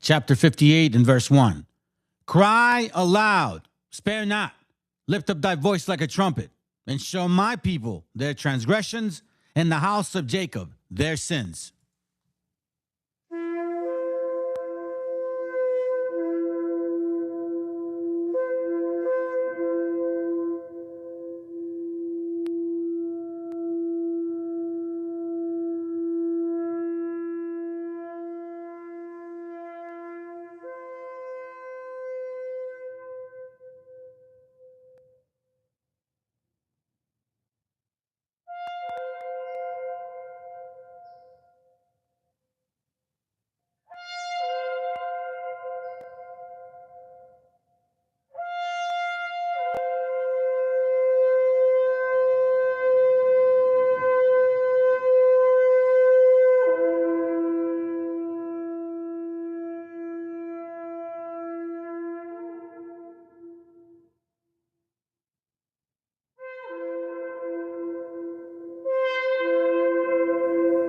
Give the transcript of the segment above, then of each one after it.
chapter 58 and verse 1. Cry aloud, spare not, lift up thy voice like a trumpet, and show my people their transgressions, and the house of Jacob their sins.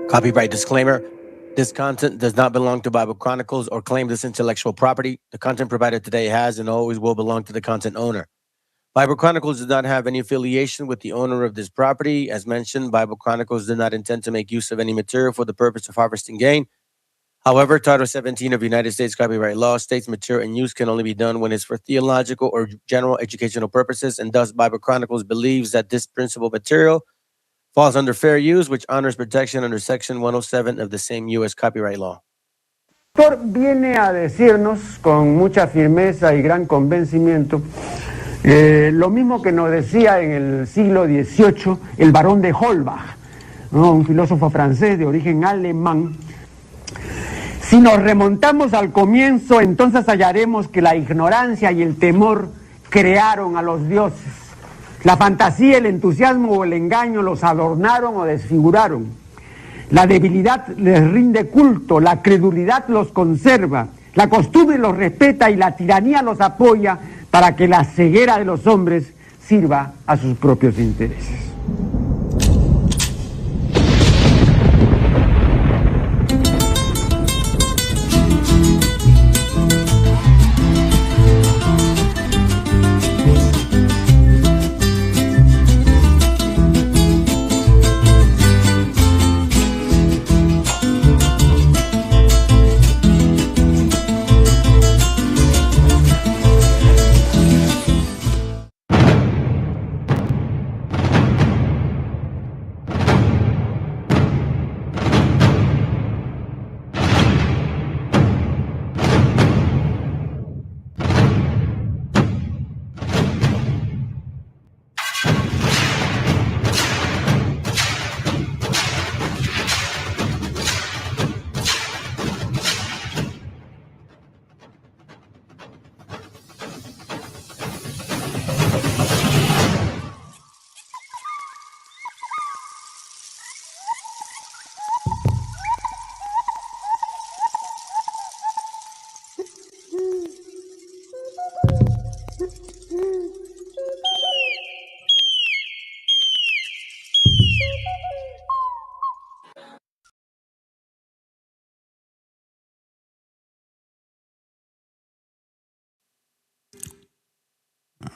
Copyright disclaimer. This content does not belong to Bible Chronicles or claim this intellectual property. The content provided today has and always will belong to the content owner. Bible Chronicles does not have any affiliation with the owner of this property. As mentioned, Bible Chronicles did not intend to make use of any material for the purpose of harvesting gain. However, Title 17 of United States copyright law states material in use can only be done when it's for theological or general educational purposes, and thus Bible Chronicles believes that this principal material falls under fair use, which honors protection under Section 107 of the same U.S. copyright law. Viene a decirnos con mucha firmeza y gran convencimiento lo mismo que nos decía en el siglo XVIII el barón de Holbach, ¿no? Un filósofo francés de origen alemán. Si nos remontamos al comienzo, entonces hallaremos que la ignorancia y el temor crearon a los dioses. La fantasía, el entusiasmo o el engaño los adornaron o desfiguraron. La debilidad les rinde culto, la credulidad los conserva, la costumbre los respeta y la tiranía los apoya para que la ceguera de los hombres sirva a sus propios intereses.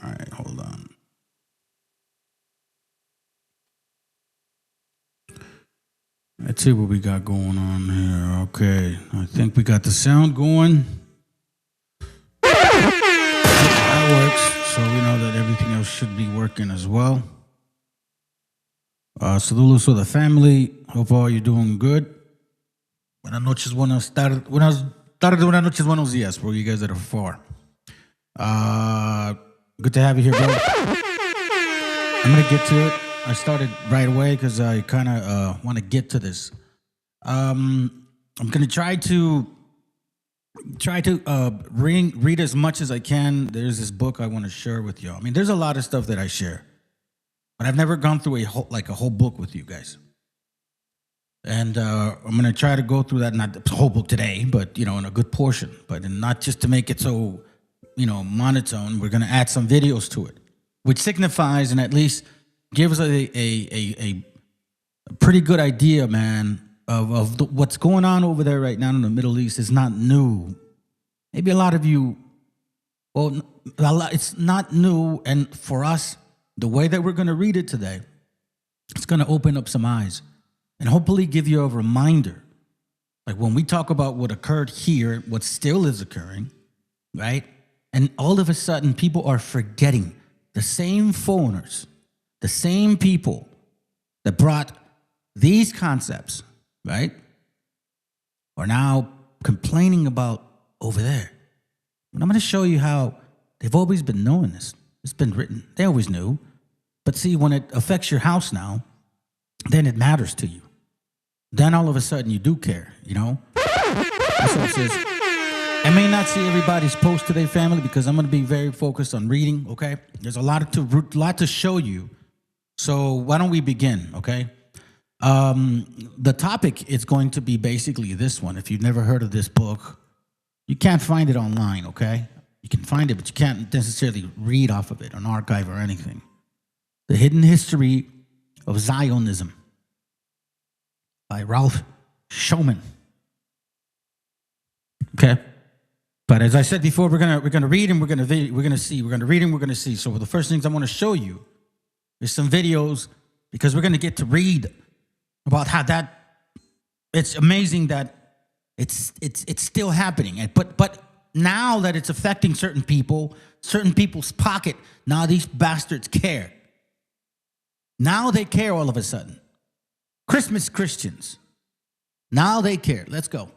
All right, hold on. Let's see what we got going on here. Okay, I think we got the sound going. That works, so we know that everything else should be working as well. Saludos to the family. Hope all you're doing good. Buenas noches, buenas tardes, buenas noches, buenos días for you guys that are far. Good to have you here, bro. I'm going to get to it. I started right away because I kind of want to get to this. I'm going to try to read as much as I can. There's this book I want to share with you. I mean, there's a lot of stuff that I share, but I've never gone through a whole book with you guys. And I'm going to try to go through that, not the whole book today, but, in a good portion. But not just to make it so, monotone. We're going to add some videos to it, which signifies and at least gives a pretty good idea, man, of what's going on over there right now in the Middle East. Is not new. maybe a lot of you, well, it's not new. And for us, the way that we're going to read it today, it's going to open up some eyes and hopefully give you a reminder. Like when we talk about what occurred here, what still is occurring, right? And all of a sudden, people are forgetting the same foreigners, the same people that brought these concepts, right, are now complaining about over there. And I'm going to show you how they've always been knowing this. It's been written. They always knew. But see, when it affects your house now, then it matters to you. Then all of a sudden you do care, you know? That's what it says. I may not see everybody's post to their family because I'm going to be very focused on reading, okay? There's a lot to show you. So why don't we begin, okay? The topic is going to be basically this one. If you've never heard of this book, you can't find it online, okay? You can find it, but you can't necessarily read off of it, an archive or anything. The Hidden History of Zionism by Ralph Shulman. Okay? But as I said before, we're gonna read and we're gonna see. We're gonna read and we're gonna see. So the first things I want to show you is some videos, because we're gonna get to read about how that it's amazing that it's still happening. But now that it's affecting certain people's pocket, now these bastards care. Now they care all of a sudden. Christmas Christians. Now they care. Let's go.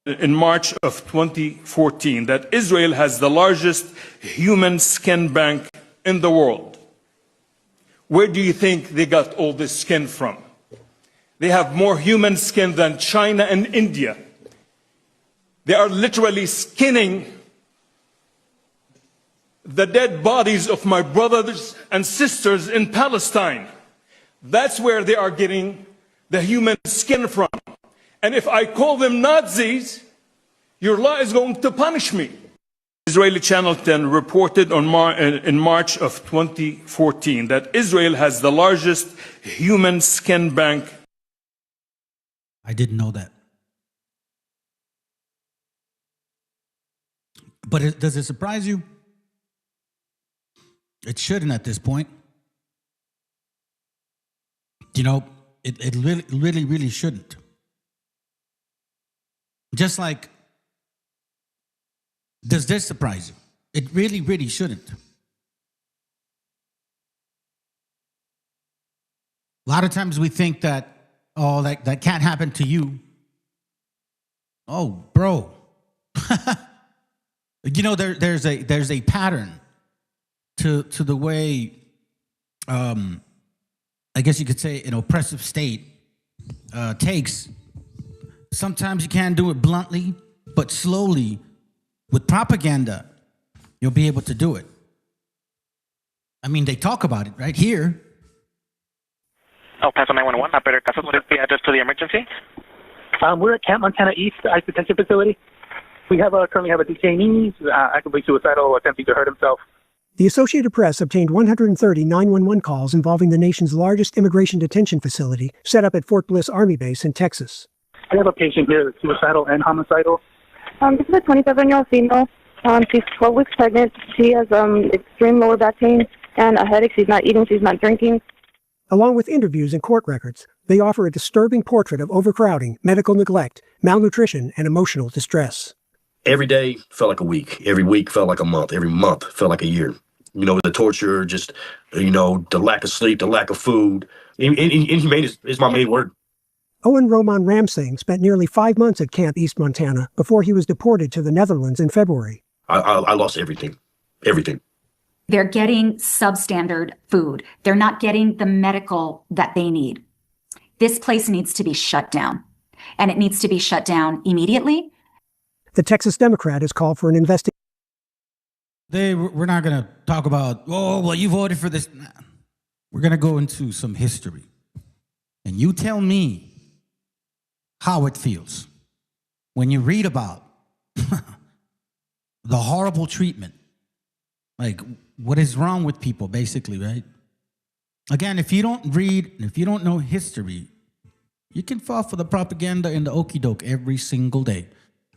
In March of 2014, that Israel has the largest human skin bank in the world. Where do you think they got all this skin from? They have more human skin than China and India. They are literally skinning the dead bodies of my brothers and sisters in Palestine. That's where they are getting the human skin from. And if I call them Nazis, your law is going to punish me. Israeli Channel 10 reported in March of 2014 that Israel has the largest human skin bank. I didn't know that. But does it surprise you? It shouldn't at this point. You know, it really shouldn't. Just like, does this surprise you? It really shouldn't. A lot of times we think that, oh, that can't happen to you. Oh, bro. You know, there's a pattern to the way, I guess you could say, an oppressive state takes. Sometimes you can't do it bluntly, but slowly, with propaganda, you'll be able to do it. I mean, they talk about it right here. Oh, Paso 911, operator Casas, what is the address to the emergency? We're at Camp Montana East ICE detention facility. We currently have a detainee actively suicidal, attempting to hurt himself. The Associated Press obtained 130 911 calls involving the nation's largest immigration detention facility set up at Fort Bliss Army Base in Texas. I have a patient here, suicidal and homicidal. This is a 27-year-old female. She's 12 weeks pregnant. She has extreme lower back pain and a headache. She's not eating. She's not drinking. Along with interviews and court records, they offer a disturbing portrait of overcrowding, medical neglect, malnutrition, and emotional distress. Every day felt like a week. Every week felt like a month. Every month felt like a year. You know, the torture, just, you know, the lack of sleep, the lack of food. Inhumane is my main word. Owen Roman Ramsing spent nearly 5 months at Camp East Montana before he was deported to the Netherlands in February. I lost everything. Everything. They're getting substandard food. They're not getting the medical that they need. This place needs to be shut down, and it needs to be shut down immediately. The Texas Democrat has called for an investigation. We're not going to talk about, oh, well, you voted for this. Nah. We're going to go into some history. And you tell me how it feels when you read about the horrible treatment. Like, what is wrong with people, basically, right? Again, if you don't read, if you don't know history, you can fall for the propaganda and the okey-doke every single day.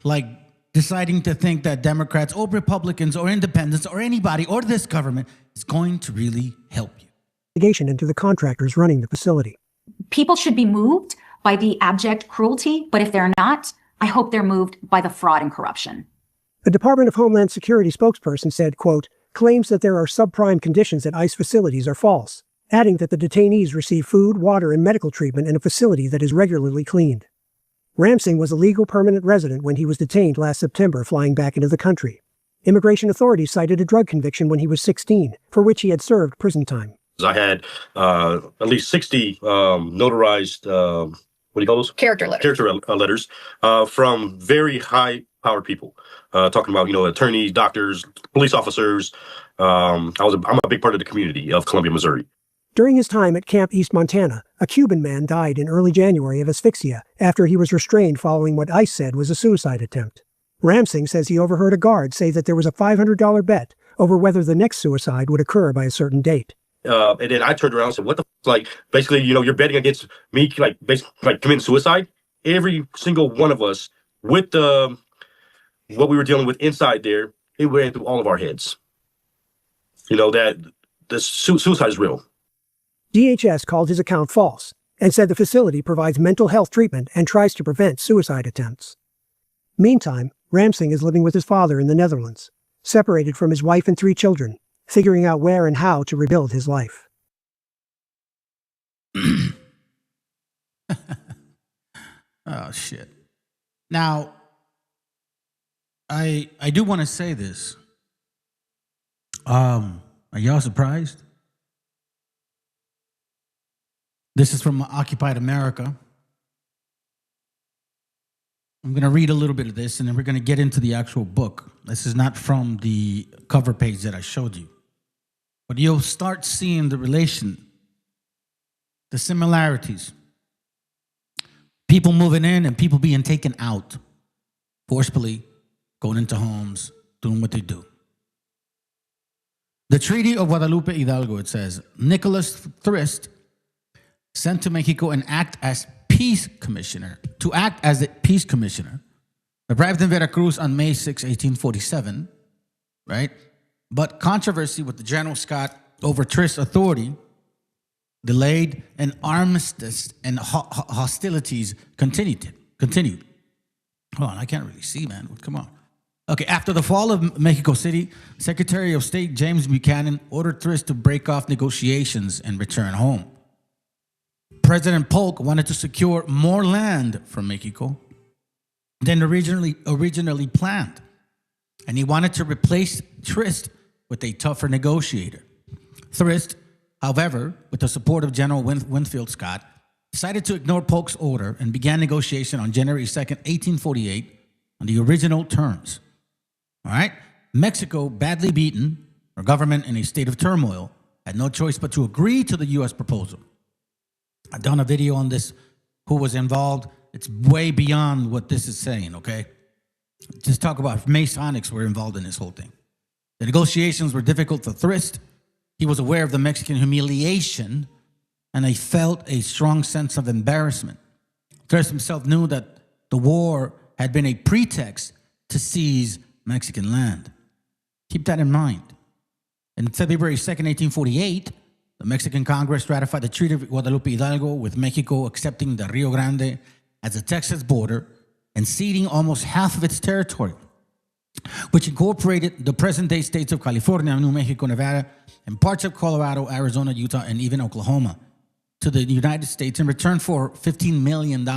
Like deciding to think that Democrats or Republicans or independents or anybody or this government is going to really help you. Investigation into the contractors running the facility. People should be moved by the abject cruelty, but if they're not, I hope they're moved by the fraud and corruption. The Department of Homeland Security spokesperson said, quote, claims that there are subprime conditions at ICE facilities are false, adding that the detainees receive food, water, and medical treatment in a facility that is regularly cleaned. Ramsing was a legal permanent resident when he was detained last September flying back into the country. Immigration authorities cited a drug conviction when he was 16, for which he had served prison time. I had at least 60 notarized, what do you call those? Character letters. Character letters from very high-powered people, talking about, attorneys, doctors, police officers. I'm a big part of the community of Columbia, Missouri. During his time at Camp East Montana, a Cuban man died in early January of asphyxia after he was restrained following what ICE said was a suicide attempt. Ramsing says he overheard a guard say that there was a $500 bet over whether the next suicide would occur by a certain date. And then I turned around and said, what the f-? Like, basically, you're betting against me, basically committing suicide. Every single one of us, with what we were dealing with inside there, it ran through all of our heads. That the suicide is real. DHS called his account false and said the facility provides mental health treatment and tries to prevent suicide attempts. Meantime, Ramsing is living with his father in the Netherlands, separated from his wife and 3 children, figuring out where and how to rebuild his life. Oh, shit. Now, I do want to say this. Are y'all surprised? This is from Occupied America. I'm going to read a little bit of this, and then we're going to get into the actual book. This is not from the cover page that I showed you. But you'll start seeing the relation, the similarities. People moving in and people being taken out, forcefully going into homes, doing what they do. The Treaty of Guadalupe Hidalgo, it says, Nicholas Thrist sent to Mexico and act as peace commissioner, arrived in Veracruz on May 6, 1847, right? But controversy with the General Scott over Trist's authority delayed, and armistice and hostilities continued. Hold on, I can't really see, man. Come on. Okay, after the fall of Mexico City, Secretary of State James Buchanan ordered Thrist to break off negotiations and return home. President Polk wanted to secure more land from Mexico than originally planned, and he wanted to replace Thrist with a tougher negotiator. Thrist, however, with the support of General Winfield Scott, decided to ignore Polk's order and began negotiation on January 2nd, 1848, on the original terms. All right? Mexico, badly beaten, our government in a state of turmoil, had no choice but to agree to the U.S. proposal. I've done a video on this, who was involved. It's way beyond what this is saying, okay? Just talk about Masonics were involved in this whole thing. The negotiations were difficult for Thrist. He was aware of the Mexican humiliation, and he felt a strong sense of embarrassment. Thrist himself knew that the war had been a pretext to seize Mexican land. Keep that in mind. In February 2nd, 1848, the Mexican Congress ratified the Treaty of Guadalupe Hidalgo, with Mexico accepting the Rio Grande as a Texas border and ceding almost half of its territory, which incorporated the present-day states of California, New Mexico, Nevada, and parts of Colorado, Arizona, Utah, and even Oklahoma to the United States in return for $15 million.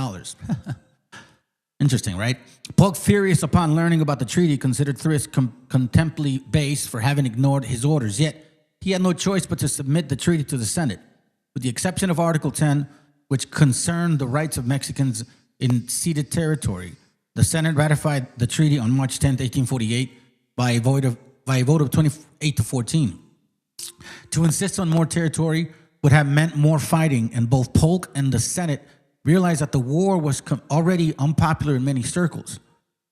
Interesting, right? Polk, furious upon learning about the treaty, considered Thrist contemptibly base for having ignored his orders, yet he had no choice but to submit the treaty to the Senate. With the exception of Article 10, which concerned the rights of Mexicans in ceded territory, the Senate ratified the treaty on March 10, 1848 by a vote of 28 to 14. To insist on more territory would have meant more fighting, and both Polk and the Senate realized that the war was already unpopular in many circles.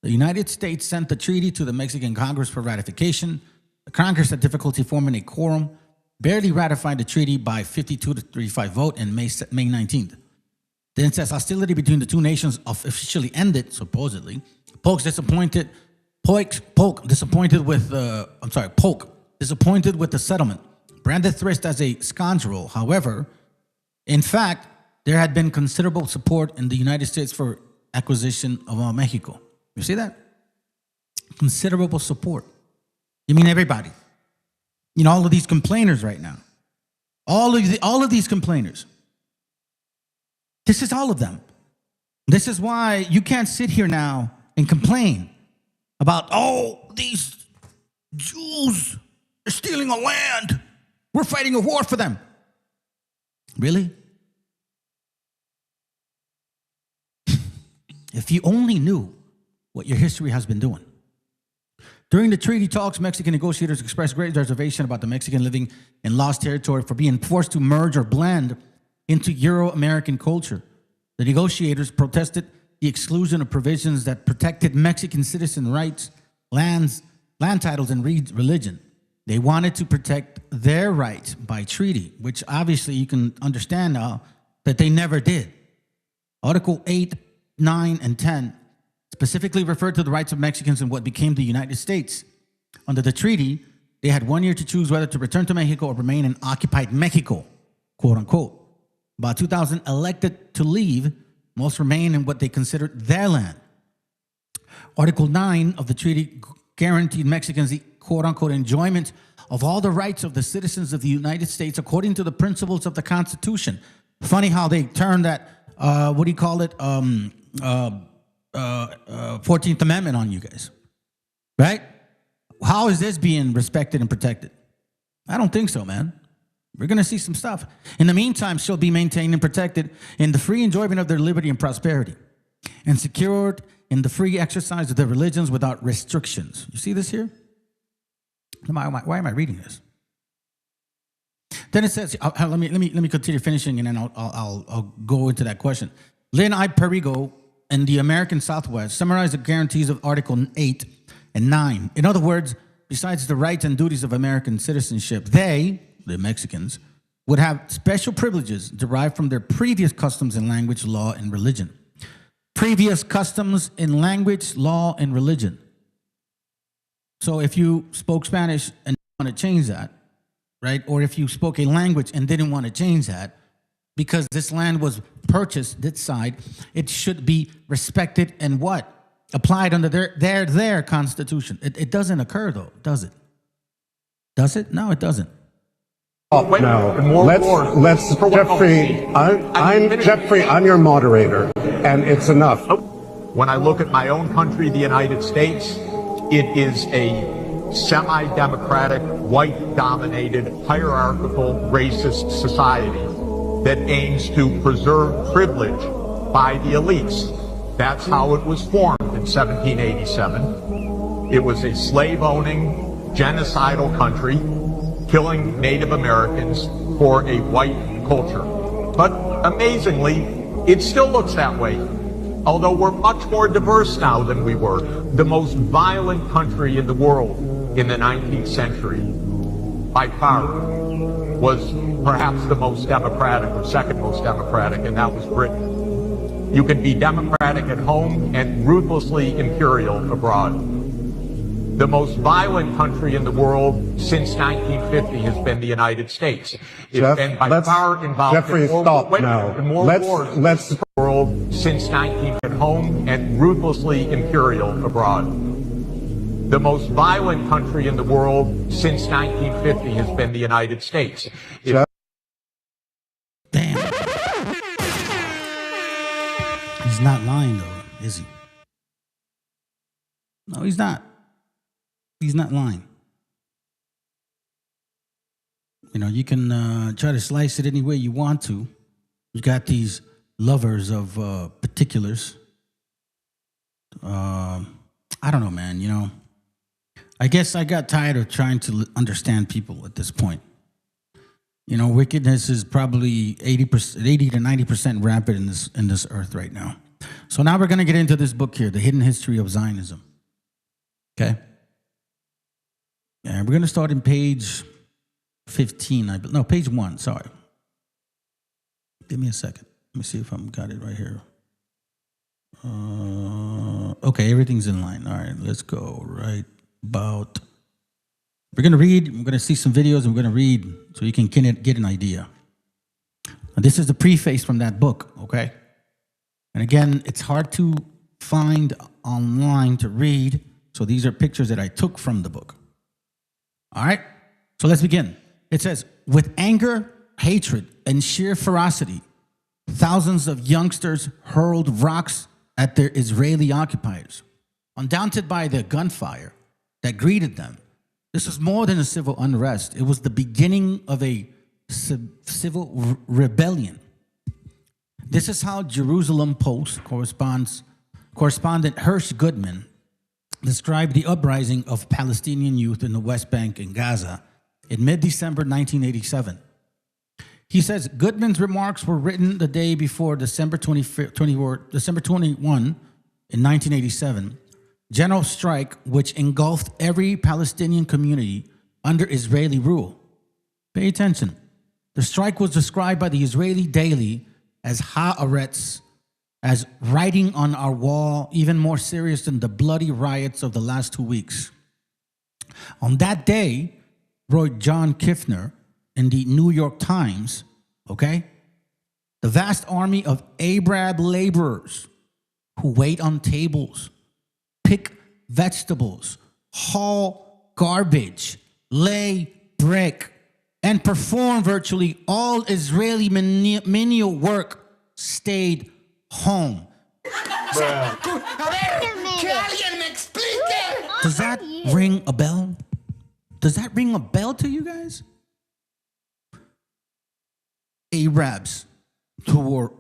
The United States sent the treaty to the Mexican Congress for ratification. The Congress had difficulty forming a quorum, barely ratified the treaty by 52 to 35 vote on May 19th. Then, since hostility between the two nations officially ended, supposedly, Polk's disappointed Polk disappointed with the settlement, branded Thrist as a scoundrel. However, in fact, there had been considerable support in the United States for acquisition of Mexico. You see that? Considerable support. You mean everybody? You know, all of these complainers right now. All of these complainers. This is all of them. This is why you can't sit here now and complain about, oh, these Jews are stealing our land. We're fighting a war for them. Really? If you only knew what your history has been doing. During the treaty talks, Mexican negotiators expressed great reservation about the Mexican living in lost territory for being forced to merge or blend into Euro-American culture. The negotiators protested the exclusion of provisions that protected Mexican citizen rights, land titles, and religion. They wanted to protect their rights by treaty, which obviously you can understand now that they never did. Article 8, 9, and 10 specifically referred to the rights of Mexicans in what became the United States. Under the treaty, they had 1 year to choose whether to return to Mexico or remain in occupied Mexico, quote unquote. About 2,000 elected to leave. Most remain in what they considered their land. Article 9 of the treaty guaranteed Mexicans the quote unquote enjoyment of all the rights of the citizens of the United States according to the principles of the Constitution. Funny how they turned that, 14th Amendment on you guys, right? How is this being respected and protected? I don't think so, man. We're going to see some stuff. In the meantime, shall be maintained and protected in the free enjoyment of their liberty and prosperity, and secured in the free exercise of their religions without restrictions. You see this here? Why am I reading this? Then it says, let me continue finishing, and then I'll go into that question. Lynn I. Perigo and the American Southwest summarize the guarantees of Article 8 and 9. In other words, besides the rights and duties of American citizenship, they, the Mexicans, would have special privileges derived from their previous customs in language, law, and religion. Previous customs in language, law, and religion. So if you spoke Spanish and want to change that, right? Or if you spoke a language and didn't want to change that, because this land was purchased, this side, it should be respected and what? Applied under their constitution. It doesn't occur though, does it? Does it? No, it doesn't. No, let's Jeffrey, Jeffrey, I'm your moderator, and it's enough. When I look at my own country, the United States, it is a semi-democratic, white-dominated, hierarchical, racist society that aims to preserve privilege by the elites. That's how it was formed in 1787. It was a slave-owning, genocidal country, killing Native Americans for a white culture. But amazingly, it still looks that way. Although we're much more diverse now than we were. The most violent country in the world in the 19th century, by far, was perhaps the most democratic or second most democratic, and that was Britain. You can be democratic at home and ruthlessly imperial abroad. The most violent country in the world since 1950 has been the United States. It's been by far involved in more wars in the world since 1950 at home and ruthlessly imperial abroad. The most violent country in the world since 1950 has been the United States. Damn. He's not lying though, is he? No, he's not. He's not lying. You know, you can try to slice it any way you want to. You got these lovers of particulars. I don't know, man. You know, I guess I got tired of trying to understand people at this point. You know, wickedness is probably 80 to 90% rampant in this earth right now. So now we're going to get into this book here, The Hidden History of Zionism. Okay? And we're going to start in page 15. No, page 1, sorry. Give me a second. Let me see if I've got it right here. Okay, everything's in line. All right, let's go right about. We're going to read. We're going to see some videos, and we're going to read so you can get an idea. Now, this is the preface from that book, okay? And again, it's hard to find online to read, so these are pictures that I took from the book. All right, so let's begin. It says, with anger, hatred, and sheer ferocity, thousands of youngsters hurled rocks at their Israeli occupiers. Undaunted by the gunfire that greeted them, this was more than a civil unrest. It was the beginning of a civil rebellion. This is how Jerusalem Post correspondent Hirsch Goodman described the uprising of Palestinian youth in the West Bank and Gaza in mid-December 1987. He says Goodman's remarks were written the day before December 21 in 1987, general strike which engulfed every Palestinian community under Israeli rule. Pay attention. The strike was described by the Israeli Daily as haaretz, as writing on our wall, even more serious than the bloody riots of the last 2 weeks. On that day, wrote John Kiffner in the New York Times, okay, the vast army of Arab laborers who wait on tables, pick vegetables, haul garbage, lay brick, and perform virtually all Israeli menial work stayed home. Does that ring a bell? Does that ring a bell to you guys? Arabs who were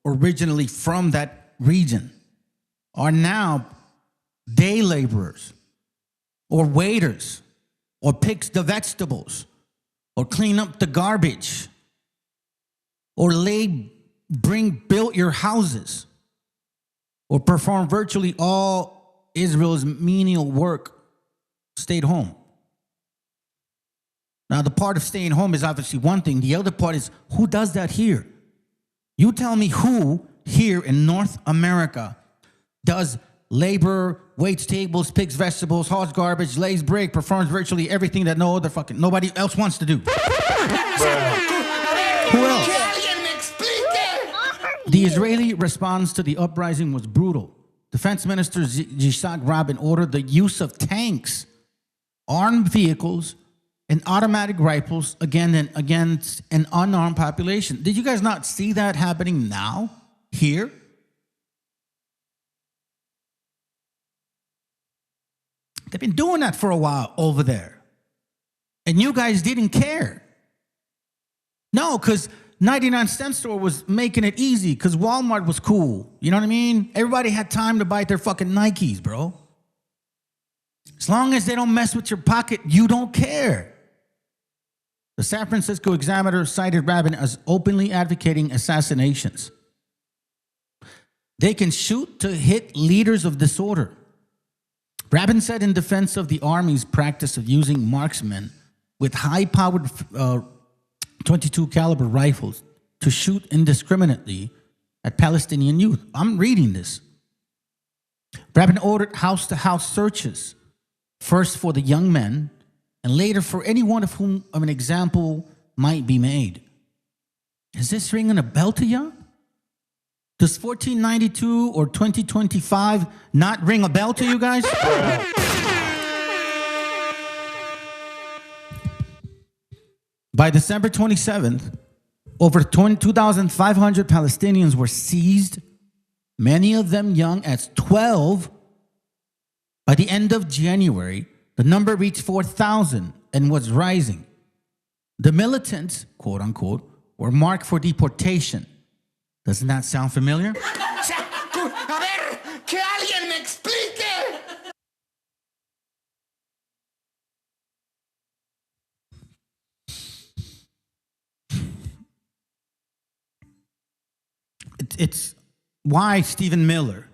originally from that region are now day laborers or waiters or picks the vegetables or clean up the garbage or build your houses or perform virtually all Israel's menial work stayed home. Now, the part of staying home is obviously one thing. The other part is, who does that here? You tell me who here in North America does labor, waits tables, picks vegetables, hauls garbage, lays brick, performs virtually everything that nobody else wants to do. Who else? The Israeli response to the uprising was brutal. Defense Minister Yitzhak Rabin ordered the use of tanks, armed vehicles, and automatic rifles against an unarmed population. Did you guys not see that happening now, here? They've been doing that for a while over there. And you guys didn't care. No, because 99-cent store was making it easy because Walmart was cool. You know what I mean? Everybody had time to buy their fucking Nikes, bro. As long as they don't mess with your pocket, you don't care. The San Francisco Examiner cited Rabin as openly advocating assassinations. They can shoot to hit leaders of disorder. Rabin said in defense of the Army's practice of using marksmen with high-powered 22 caliber rifles to shoot indiscriminately at Palestinian youth. I'm reading this. Rabin ordered house-to-house searches, first for the young men, and later for anyone of whom an example might be made. Is this ringing a bell to you? Does 1492 or 2025 not ring a bell to you guys? By December 27th, over 2,500 Palestinians were seized, many of them young as 12. By the end of January, the number reached 4,000 and was rising. The militants, quote unquote, were marked for deportation. Doesn't that sound familiar? It's why Stephen Miller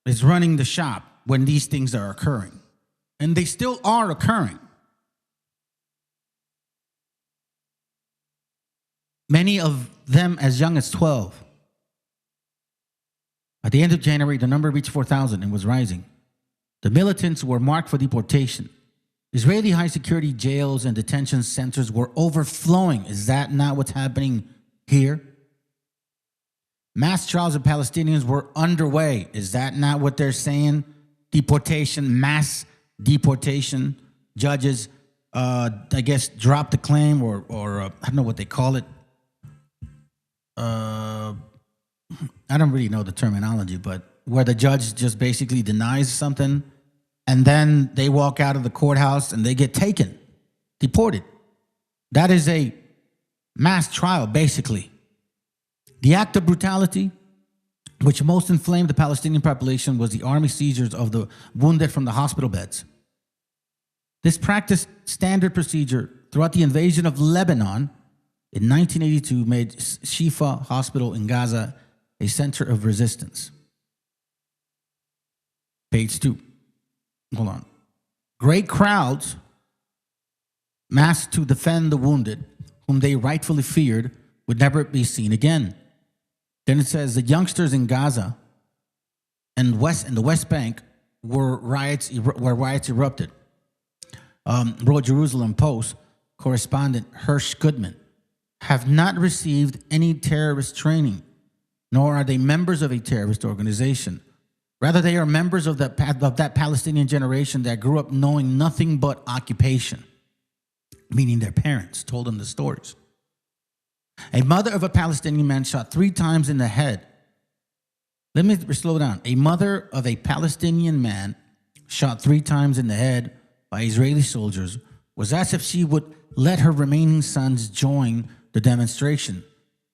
is running the shop when these things are occurring. And they still are occurring. Many of them as young as 12. At the end of January, the number reached 4,000 and was rising. The militants were marked for deportation. Israeli high-security jails and detention centers were overflowing. Is that not what's happening here? Mass trials of Palestinians were underway. Is that not what they're saying? Deportation, mass deportation. Judges, I guess, dropped the claim or I don't know what they call it. I don't really know the terminology, but where the judge just basically denies something and then they walk out of the courthouse and they get taken, deported. That is a mass trial, basically. The act of brutality, which most inflamed the Palestinian population, was the army seizures of the wounded from the hospital beds. This practiced standard procedure throughout the invasion of Lebanon in 1982 made Shifa Hospital in Gaza a center of resistance. Page 2. Hold on. Great crowds massed to defend the wounded, whom they rightfully feared would never be seen again. Then it says the youngsters in Gaza and the West Bank where riots erupted. Wrote Jerusalem Post correspondent Hirsch Goodman, have not received any terrorist training, nor are they members of a terrorist organization. Rather, they are members of that Palestinian generation that grew up knowing nothing but occupation, meaning their parents told them the stories. A mother of a Palestinian man shot 3 times in the head. Let me slow down. A mother of a Palestinian man shot 3 times in the head by Israeli soldiers was asked if she would let her remaining sons join the demonstration.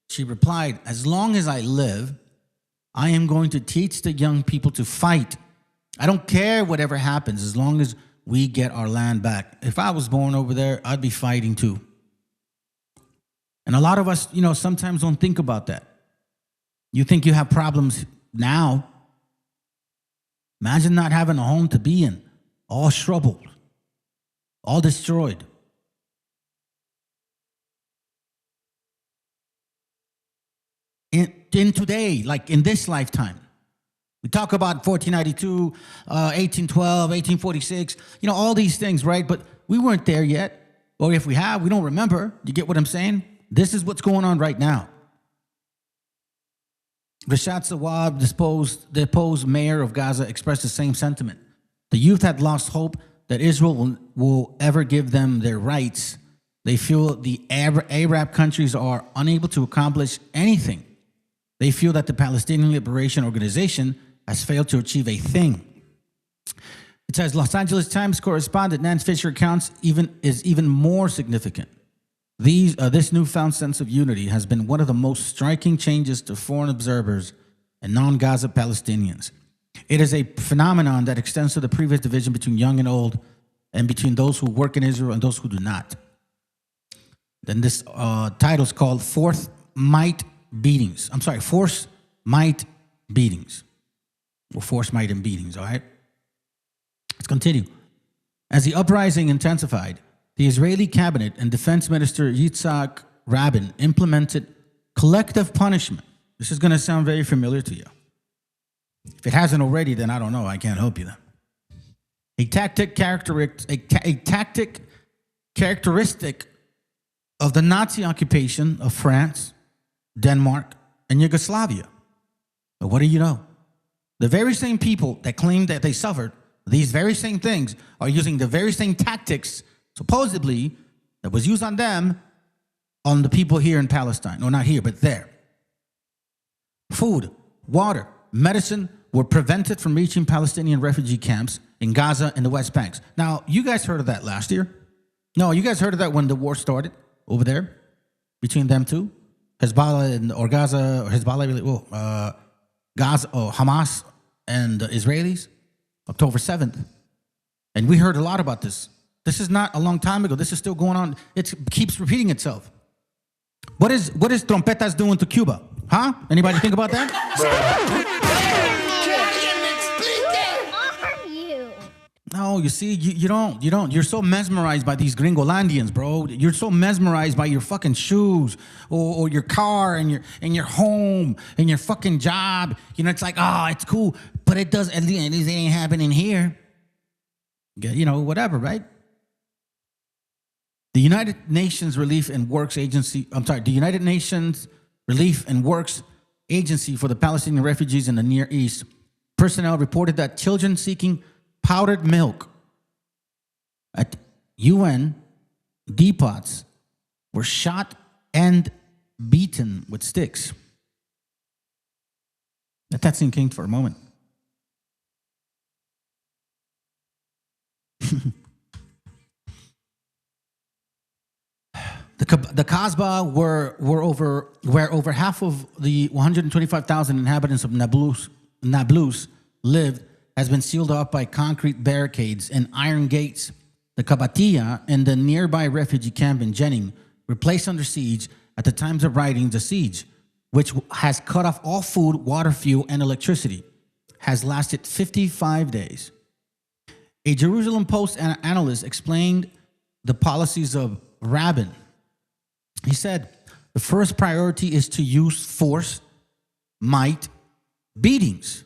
She replied, "As long as I live, I am going to teach the young people to fight. I don't care whatever happens as long as we get our land back." If I was born over there, I'd be fighting too. And a lot of us, sometimes don't think about that. You think you have problems now. Imagine not having a home to be in, all troubled, all destroyed. In today, like in this lifetime, we talk about 1492, 1812, 1846, all these things, right? But we weren't there yet. Or if we have, we don't remember. You get what I'm saying? This is what's going on right now. Rashad Sawab, the deposed mayor of Gaza, expressed the same sentiment. The youth had lost hope that Israel will ever give them their rights. They feel the Arab countries are unable to accomplish anything. They feel that the Palestinian Liberation Organization has failed to achieve a thing. It says Los Angeles Times correspondent Nance Fisher accounts is even more significant. This newfound sense of unity has been one of the most striking changes to foreign observers and non-Gaza Palestinians. It is a phenomenon that extends to the previous division between young and old, and between those who work in Israel and those who do not. Then this title is called Force Might, Beatings, all right? Let's continue. As the uprising intensified, the Israeli cabinet and defense minister Yitzhak Rabin implemented collective punishment. This is going to sound very familiar to you. If it hasn't already, then I don't know. I can't help you then. A tactic characteristic of the Nazi occupation of France, Denmark, and Yugoslavia. But what do you know? The very same people that claim that they suffered these very same things are using the very same tactics, supposedly, that was used on them, on the people here in Palestine. Or not here, but there. Food, water, medicine were prevented from reaching Palestinian refugee camps in Gaza and the West Bank. Now, you guys heard of that last year? No, you guys heard of that when the war started over there between them two? Hezbollah or Gaza, or Hezbollah, Gaza, or Hamas and the Israelis, October 7th. And we heard a lot about this. This is not a long time ago. This is still going on. It keeps repeating itself. What is Trompetas doing to Cuba? Huh? Anybody think about that? No, you see, you don't. You're so mesmerized by these Gringolandians, bro. You're so mesmerized by your fucking shoes or your car and your home and your fucking job. You know, it's like, oh, it's cool, but it does. At least it ain't happening here. You know, whatever, right? The United Nations Relief and Works Agency. The United Nations Relief and Works Agency for the Palestinian refugees in the Near East personnel reported that children seeking powdered milk at UN depots were shot and beaten with sticks. Let that sink in for a moment. The Kasbah, where over half of the 125,000 inhabitants of Nablus lived, has been sealed off by concrete barricades and iron gates. The Kibbutzim and the nearby refugee camp in Jenin were placed under siege at the times of writing. The siege, which has cut off all food, water, fuel, and electricity, has lasted 55 days. A Jerusalem Post analyst explained the policies of Rabin. He said, the first priority is to use force, might, beatings.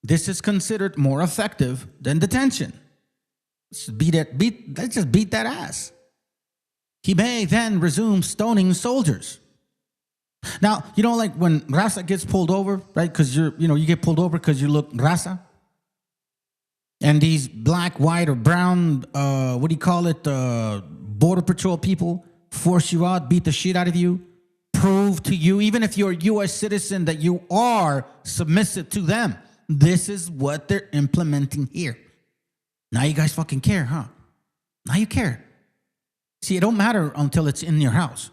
This is considered more effective than detention. Let's just beat that ass. He may then resume stoning soldiers. Now, you know, like when Raza gets pulled over, right? Because you get pulled over because you look Raza. And these black, white, or brown, Border Patrol people force you out, beat the shit out of you, prove to you, even if you're a U.S. citizen, that you are submissive to them. This is what they're implementing here. Now you guys fucking care, huh? Now you care. See, it don't matter until it's in your house.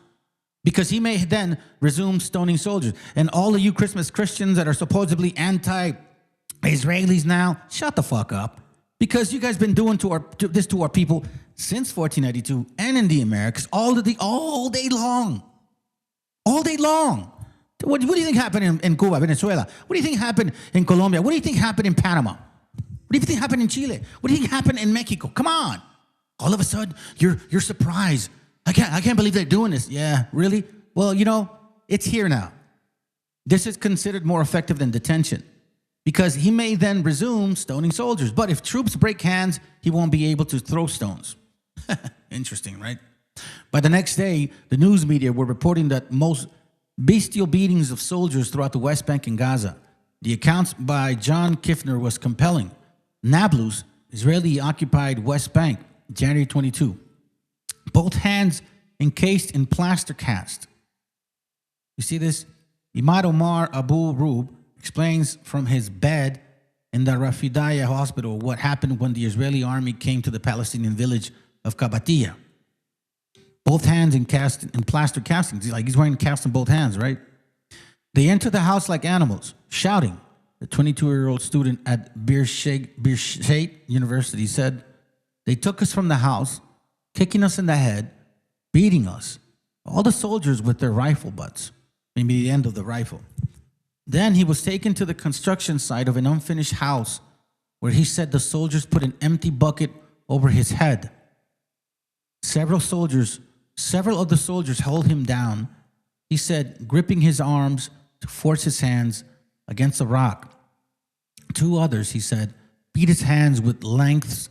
Because he may then resume stoning soldiers. And all of you Christmas Christians that are supposedly anti-Israelis now, shut the fuck up. Because you guys been doing this to our people since 1492 and in the Americas all day long. All day long. What do you think happened in Cuba, Venezuela? What do you think happened in Colombia? What do you think happened in Panama? What do you think happened in Chile? What do you think happened in Mexico? Come on. All of a sudden, you're surprised. I can't believe they're doing this. Yeah, really? Well, you know, it's here now. This is considered more effective than detention because he may then resume stoning soldiers. But if troops break hands, he won't be able to throw stones. Interesting, right? By the next day, the news media were reporting that most bestial beatings of soldiers throughout the West Bank and Gaza. The accounts by John Kiffner was compelling. Nablus, Israeli-occupied West Bank, January 22. Both hands encased in plaster cast. You see this? Imad Omar Abu Rub explains from his bed in the Rafidaya hospital what happened when the Israeli army came to the Palestinian village of Kibbutzim. Both hands encased in plaster castings. He's wearing a cast in both hands, right? They enter the house like animals, shouting. The 22-year-old student at Beersheba University said, they took us from the house, kicking us in the head, beating us. All the soldiers with their rifle butts, maybe the end of the rifle. Then he was taken to the construction site of an unfinished house where he said the soldiers put an empty bucket over his head. Several of the soldiers held him down, he said, gripping his arms to force his hands against a rock. 2 others, he said, beat his hands with lengths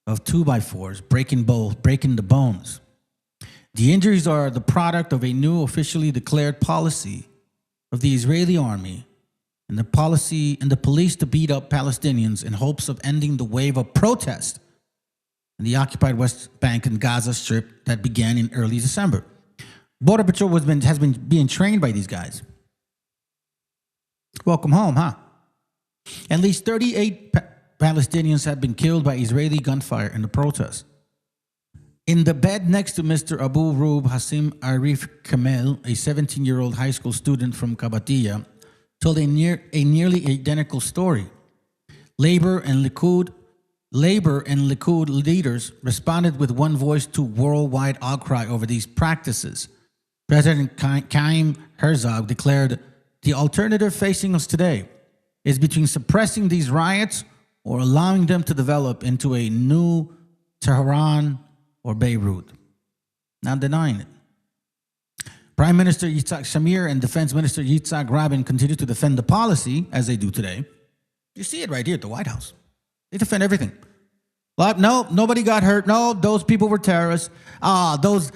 of 2x4s, breaking the bones. The injuries are the product of a new officially declared policy of the Israeli army and the police to beat up Palestinians in hopes of ending the wave of protest in the occupied West Bank and Gaza Strip that began in early December. Border Patrol has been being trained by these guys. Welcome home, huh? At least 38 Palestinians have been killed by Israeli gunfire in the protest. In the bed next to Mr. Abu Rub, Hassim Arif Kamel, a 17-year-old high school student from Kibbutzim, told a nearly identical story. Labor and Likud leaders responded with one voice to worldwide outcry over these practices. President Chaim Herzog declared, the alternative facing us today is between suppressing these riots or allowing them to develop into a new Tehran or Beirut. Not denying it. Prime Minister Yitzhak Shamir and Defense Minister Yitzhak Rabin continue to defend the policy, as they do today. You see it right here at the White House. They defend everything. Like, no, nobody got hurt. No, those people were terrorists. Those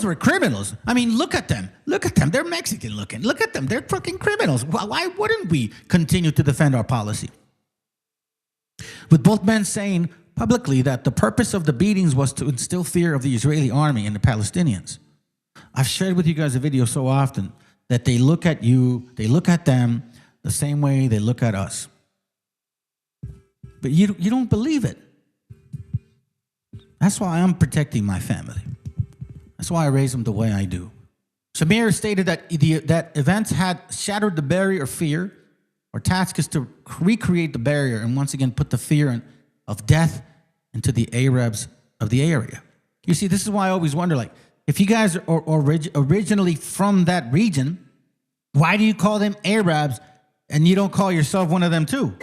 were criminals. I mean, look at them. Look at them. They're Mexican looking. Look at them. They're fucking criminals. Why wouldn't we continue to defend our policy? With both men saying publicly that the purpose of the beatings was to instill fear of the Israeli army and the Palestinians. I've shared with you guys a video so often that they look at you, they look at them the same way they look at us. But you don't believe it. That's why I'm protecting my family. That's why I raise them the way I do. Shamir stated that that events had shattered the barrier of fear. Our task is to recreate the barrier and once again put the fear of death into the Arabs of the area. You see, this is why I always wonder, like, if you guys are originally from that region, why do you call them Arabs and you don't call yourself one of them too?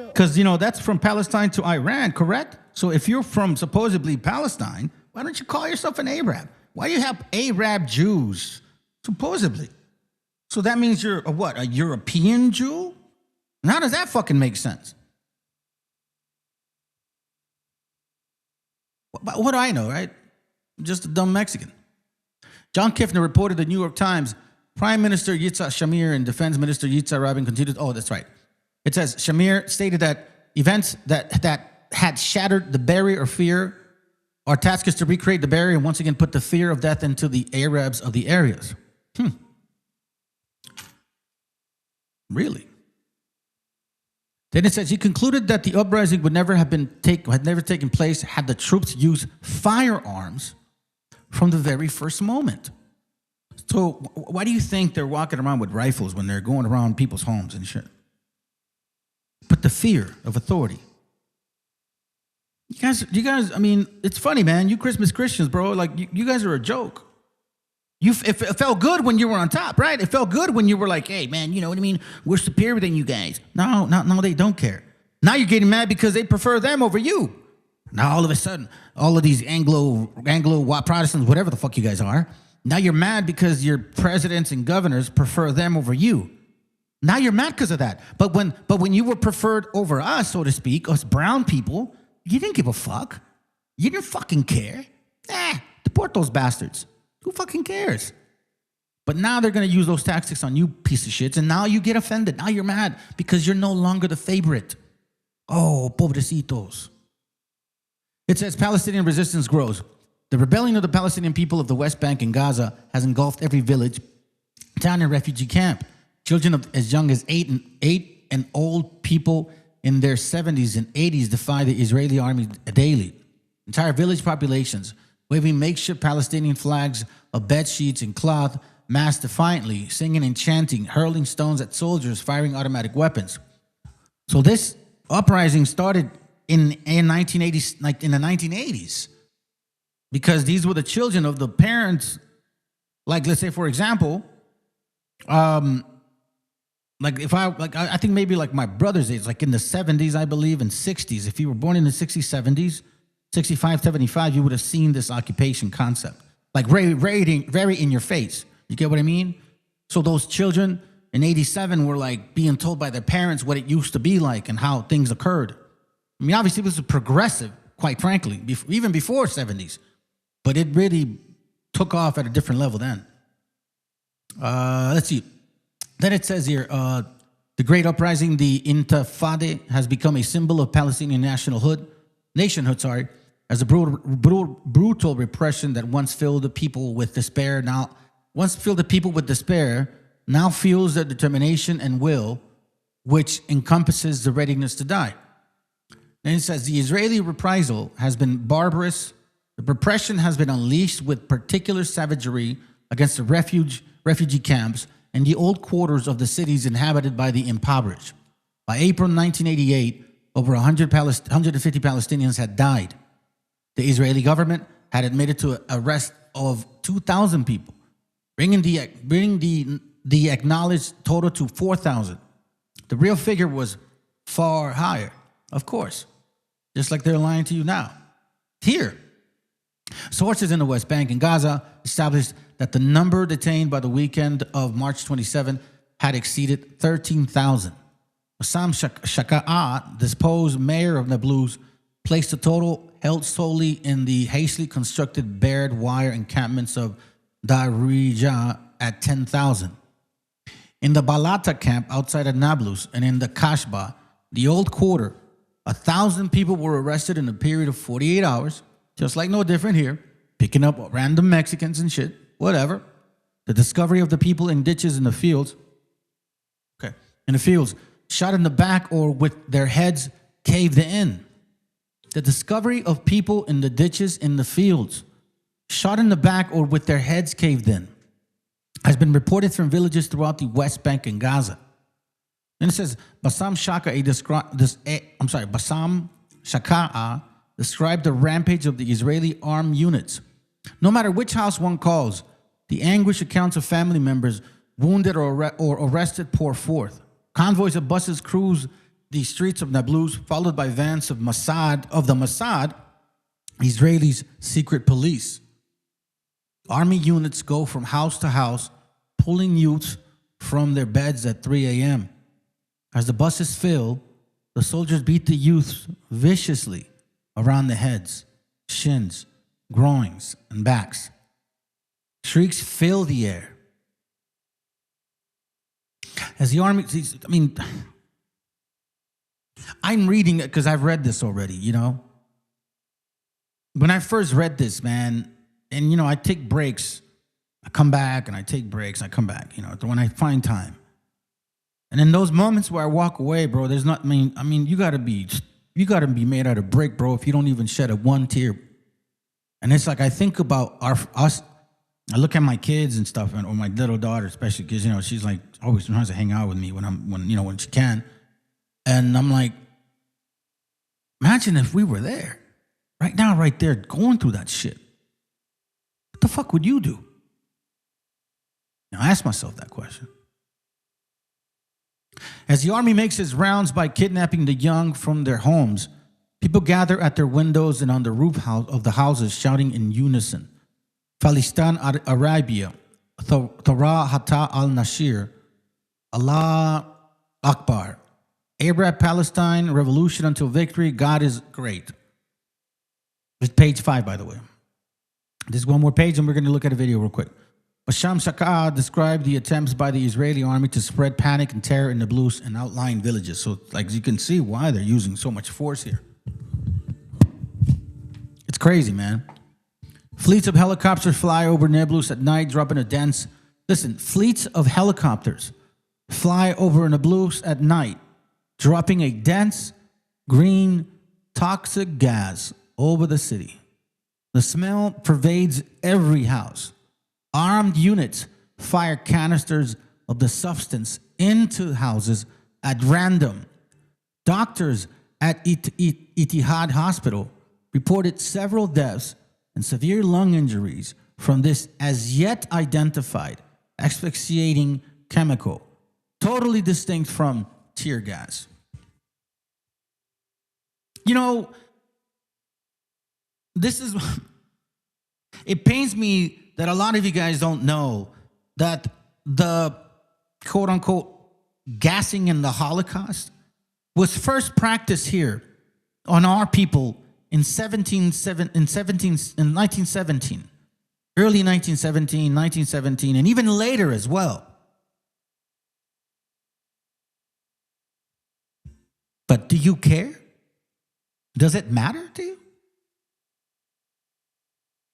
Because, you know, that's from Palestine to Iran, correct? So if you're from supposedly Palestine, why don't you call yourself an Arab? Why do you have Arab Jews, supposedly? So that means you're a what, a European Jew? And how does that fucking make sense? What do I know, right? I'm just a dumb Mexican. John Kiffner reported the New York Times, Prime Minister Yitzhak Shamir and Defense Minister Yitzhak Rabin continued. Oh, that's right. It says, Shamir stated that events that had shattered the barrier of fear, our task is to recreate the barrier and once again put the fear of death into the Arabs of the areas. Really? Then it says he concluded that the uprising would never have taken place had the troops used firearms from the very first moment. So why do you think they're walking around with rifles when they're going around people's homes and shit? But the fear of authority. You guys, I mean, it's funny, man. You Christmas Christians, bro, like you guys are a joke. It felt good when you were on top, right? It felt good when you were like, hey, man, you know what I mean? We're superior than you guys. No, they don't care. Now you're getting mad because they prefer them over you. Now all of a sudden, all of these Anglo Protestants, whatever the fuck you guys are, now you're mad because your presidents and governors prefer them over you. Now you're mad because of that. But when you were preferred over us, so to speak, us brown people, you didn't give a fuck. You didn't fucking care. Deport those bastards. Who fucking cares? But now they're going to use those tactics on you piece of shits, and now you get offended. Now you're mad because you're no longer the favorite. Oh, pobrecitos. It says Palestinian resistance grows. The rebellion of the Palestinian people of the West Bank and Gaza has engulfed every village, town, and refugee camp. Children of as young as 8 and old people in their 70s and 80s defy the Israeli army daily. Entire village populations waving makeshift Palestinian flags of bed sheets and cloth, massed defiantly, singing and chanting, hurling stones at soldiers, firing automatic weapons. So this uprising started in 1980s, like in the 1980s, because these were the children of the parents. Like, let's say, for example, I think maybe like my brother's age, like in the 70s, I believe, and 60s. If you were born in the 60s, 70s, 65, 75, you would have seen this occupation concept. Like very in your face. You get what I mean? So those children in 87 were like being told by their parents what it used to be like and how things occurred. I mean, obviously this was progressive, quite frankly, even before 70s. But it really took off at a different level then. Let's see. Then it says here, the Great Uprising, the Intifada, has become a symbol of Palestinian nationhood, as a brutal repression that once filled the people with despair, now fuels their determination and will, which encompasses the readiness to die. Then it says, the Israeli reprisal has been barbarous. The repression has been unleashed with particular savagery against the refugee camps and the old quarters of the cities inhabited by the impoverished. By April 1988, over 150 Palestinians had died. The Israeli government had admitted to arrest of 2,000 people, bringing the the acknowledged total to 4,000. The real figure was far higher, of course, just like they're lying to you now. Here, sources in the West Bank and Gaza established that the number detained by the weekend of March 27 had exceeded 13,000. Bassam Shaka'a, disposed mayor of Nablus, placed the total held solely in the hastily constructed barbed wire encampments of Darija at 10,000. In the Balata camp outside of Nablus and in the Kashba, the old quarter, 1,000 people were arrested in a period of 48 hours, just like no different here, picking up random Mexicans and shit, whatever. The discovery of the people in ditches in the fields, shot in the back or with their heads caved in. The discovery of people in the ditches in the fields, shot in the back or with their heads caved in, has been reported from villages throughout the West Bank and Gaza. And it says, Bassam Shaka'a described the rampage of the Israeli armed units. No matter which house one calls, the anguish accounts of family members wounded or arrested pour forth. Convoys of buses cruise the streets of Nablus, followed by vans of the Mossad, Israelis' secret police. Army units go from house to house, pulling youths from their beds at 3 a.m. As the buses fill, the soldiers beat the youths viciously around the heads, shins, groins, and backs. Shrieks fill the air. As the army, I'm reading it because I've read this already, you know. When I first read this, man, and, you know, I take breaks. I come back and I take breaks. I come back, you know, when I find time. And in those moments where I walk away, bro, there's not, you gotta be made out of brick, bro, if you don't even shed one tear. And it's like, I think about us. I look at my kids and stuff, or my little daughter, especially because, you know, she's like always tries to hang out with me when she can. And I'm like, imagine if we were there right now, right there, going through that shit. What the fuck would you do? Now, I ask myself that question. As the army makes its rounds by kidnapping the young from their homes, people gather at their windows and on the roof of the houses, shouting in unison, Phalistan Arabia, Thara Hata al-Nashir, Allah Akbar, Arab Palestine, revolution until victory, God is great. It's page 5, by the way. There's one more page, and we're going to look at a video real quick. Bassam Shaka'a described the attempts by the Israeli army to spread panic and terror in Nablus and outlying villages. So, like, you can see why they're using so much force here. It's crazy, man. Fleets of helicopters fly over Nablus at night, dropping a dense... Listen, fleets of helicopters fly over Nablus at night, dropping a dense, green, toxic gas over the city. The smell pervades every house. Armed units fire canisters of the substance into houses at random. Doctors at Etihad Hospital reported several deaths and severe lung injuries from this as yet identified asphyxiating chemical, totally distinct from tear gas. You know, it pains me that a lot of you guys don't know that the quote-unquote gassing in the Holocaust was first practiced here on our people in 1917, early 1917, and even later as well. But do you care? Does it matter to you?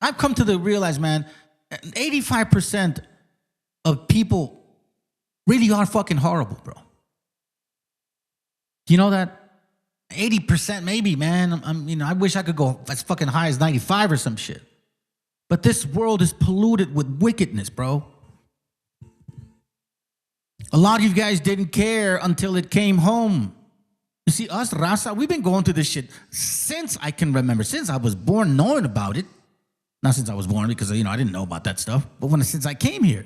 I've come to realize, man, 85% of people really are fucking horrible, bro. Do you know that? 80% maybe, man. I wish I could go as fucking high as 95 or some shit. But this world is polluted with wickedness, bro. A lot of you guys didn't care until it came home. You see, us, Raza, we've been going through this shit since I can remember, since I was born knowing about it. Not since I was born, because, I didn't know about that stuff, but since I came here.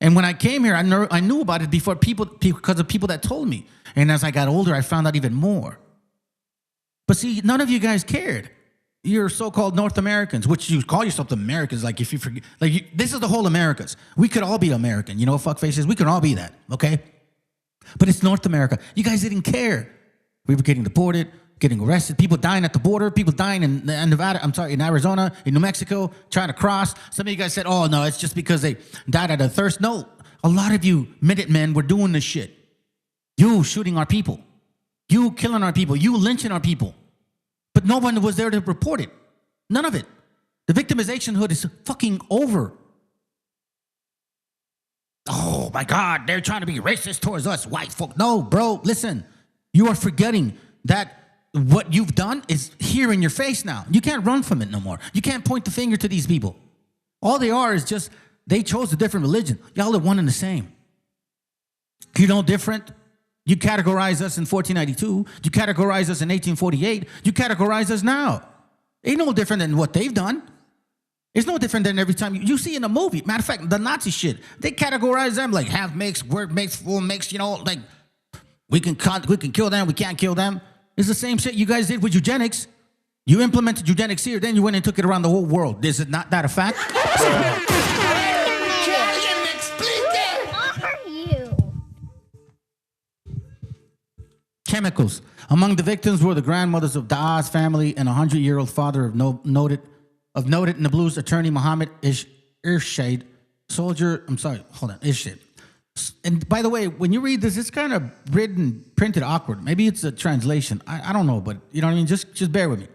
And when I came here, I knew about it before because of people that told me. And as I got older, I found out even more. But see, none of you guys cared. You're so-called North Americans, which you call yourself Americans. Like if you forget, this is the whole Americas. We could all be American, you know, fuckfaces. We could all be that, okay? But it's North America. You guys didn't care. We were getting deported, getting arrested, people dying at the border, people dying in Nevada, in Arizona, in New Mexico, trying to cross. Some of you guys said, oh, no, it's just because they died out of thirst. No, a lot of you Minutemen were doing this shit. You shooting our people. You killing our people. You lynching our people. But no one was there to report it. None of it. The victimization hood is fucking over. Oh, my God, they're trying to be racist towards us, white folk. No, bro, listen. You are forgetting that what you've done is here in your face now. You can't run from it no more. You can't point the finger to these people. All they are is just, they chose a different religion. Y'all are one and the same. You know different. You categorize us in 1492. You categorize us in 1848. You categorize us now. Ain't no different than what they've done. It's no different than every time you see in a movie. Matter of fact, the Nazi shit, they categorize them like half mixed, word mixed, full mixed, you know, like we can kill them, we can't kill them. It's the same shit you guys did with eugenics. You implemented eugenics here, then you went and took it around the whole world. Is it not that a fact? Chemicals. Among the victims were the grandmothers of Da's family and a 100-year-old father of noted in the blues attorney Muhammad Irshad, soldier. I'm sorry, hold on, Irshad. And by the way, when you read this, it's kind of printed awkward. Maybe it's a translation. I don't know, but you know what I mean? Just bear with me.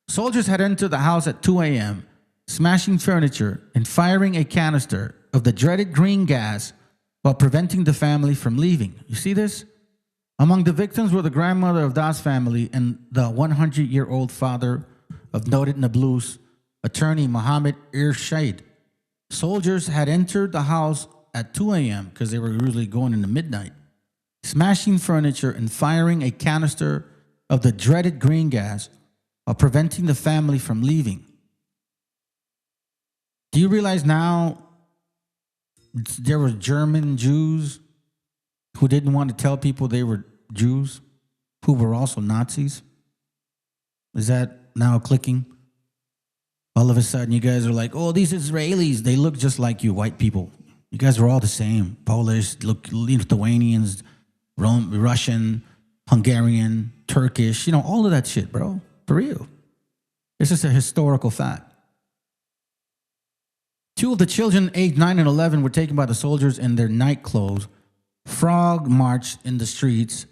Soldiers had entered the house at 2 a.m., smashing furniture and firing a canister of the dreaded green gas while preventing the family from leaving. You see this? Among the victims were the grandmother of Da's family and the 100-year-old father of noted Nablus attorney Muhammad Irshad. Soldiers had entered the house at 2 a.m. because they were usually going into midnight, smashing furniture and firing a canister of the dreaded green gas while preventing the family from leaving. Do you realize now there were German Jews who didn't want to tell people they were Jews, who were also Nazis? Is that now clicking? All of a sudden, you guys are like, oh, these Israelis, they look just like you white people. You guys are all the same. Polish, Lithuanians, Russian, Hungarian, Turkish, you know, all of that shit, bro. For real. It's just a historical fact. 2 of the children, aged 9 and 11, were taken by the soldiers in their night clothes, frog marched in the streets,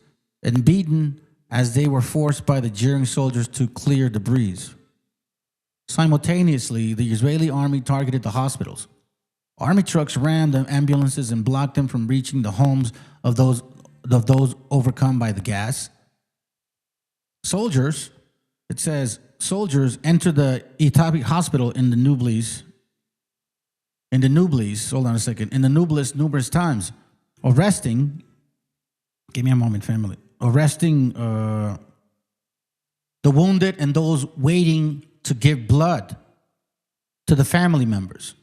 and beaten as they were forced by the jeering soldiers to clear debris. Simultaneously, the Israeli army targeted the hospitals. Army trucks rammed the ambulances and blocked them from reaching the homes of those overcome by the gas. Soldiers, it says, soldiers entered the Itabi hospital in the Nubles, hold on a second, in the Nubles numerous times, arresting, give me a moment, family, arresting the wounded and those waiting to give blood to the family members.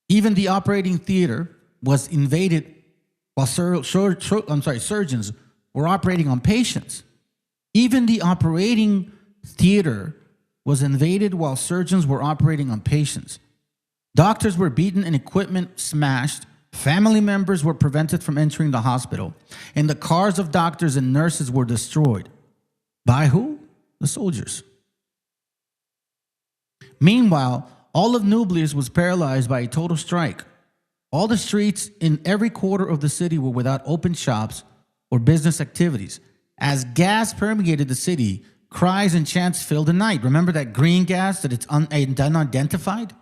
Even the operating theater was invaded while surgeons were operating on patients. Even the operating theater was invaded while surgeons were operating on patients. Doctors were beaten and equipment smashed. Family members were prevented from entering the hospital. And the cars of doctors and nurses were destroyed. By who? The soldiers. Meanwhile, all of Nublius was paralyzed by a total strike. All the streets in every quarter of the city were without open shops or business activities. As gas permeated the city, cries and chants filled the night. Remember that green gas that it's unidentified?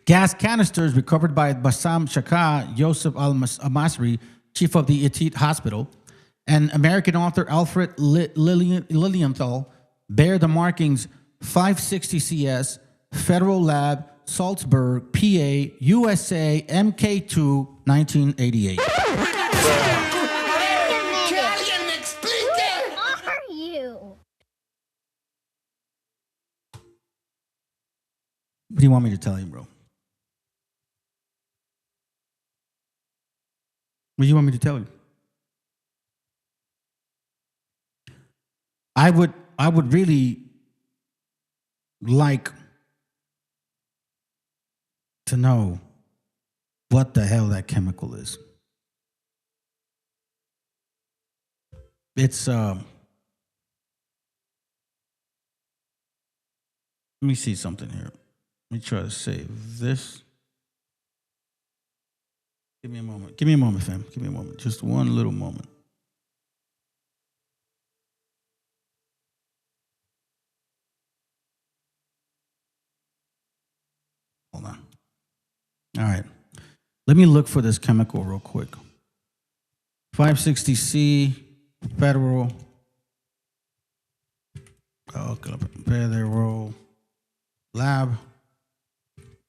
Gas canisters recovered by Bassam Shaka, Yosef al-Masri, chief of the Itit Hospital, and American author Alfred Lilienthal bear the markings 560 CS, Federal Lab, Salzburg, PA, USA, MK2, 1988. What do you want me to tell you, bro? What do you want me to tell you? I would really like to know what the hell that chemical is. It's let me see something here. Let me try to save this. Give me a moment. Give me a moment, fam. Give me a moment. Just one little moment. Hold on. All right. Let me look for this chemical real quick. 560C, federal. Federal lab.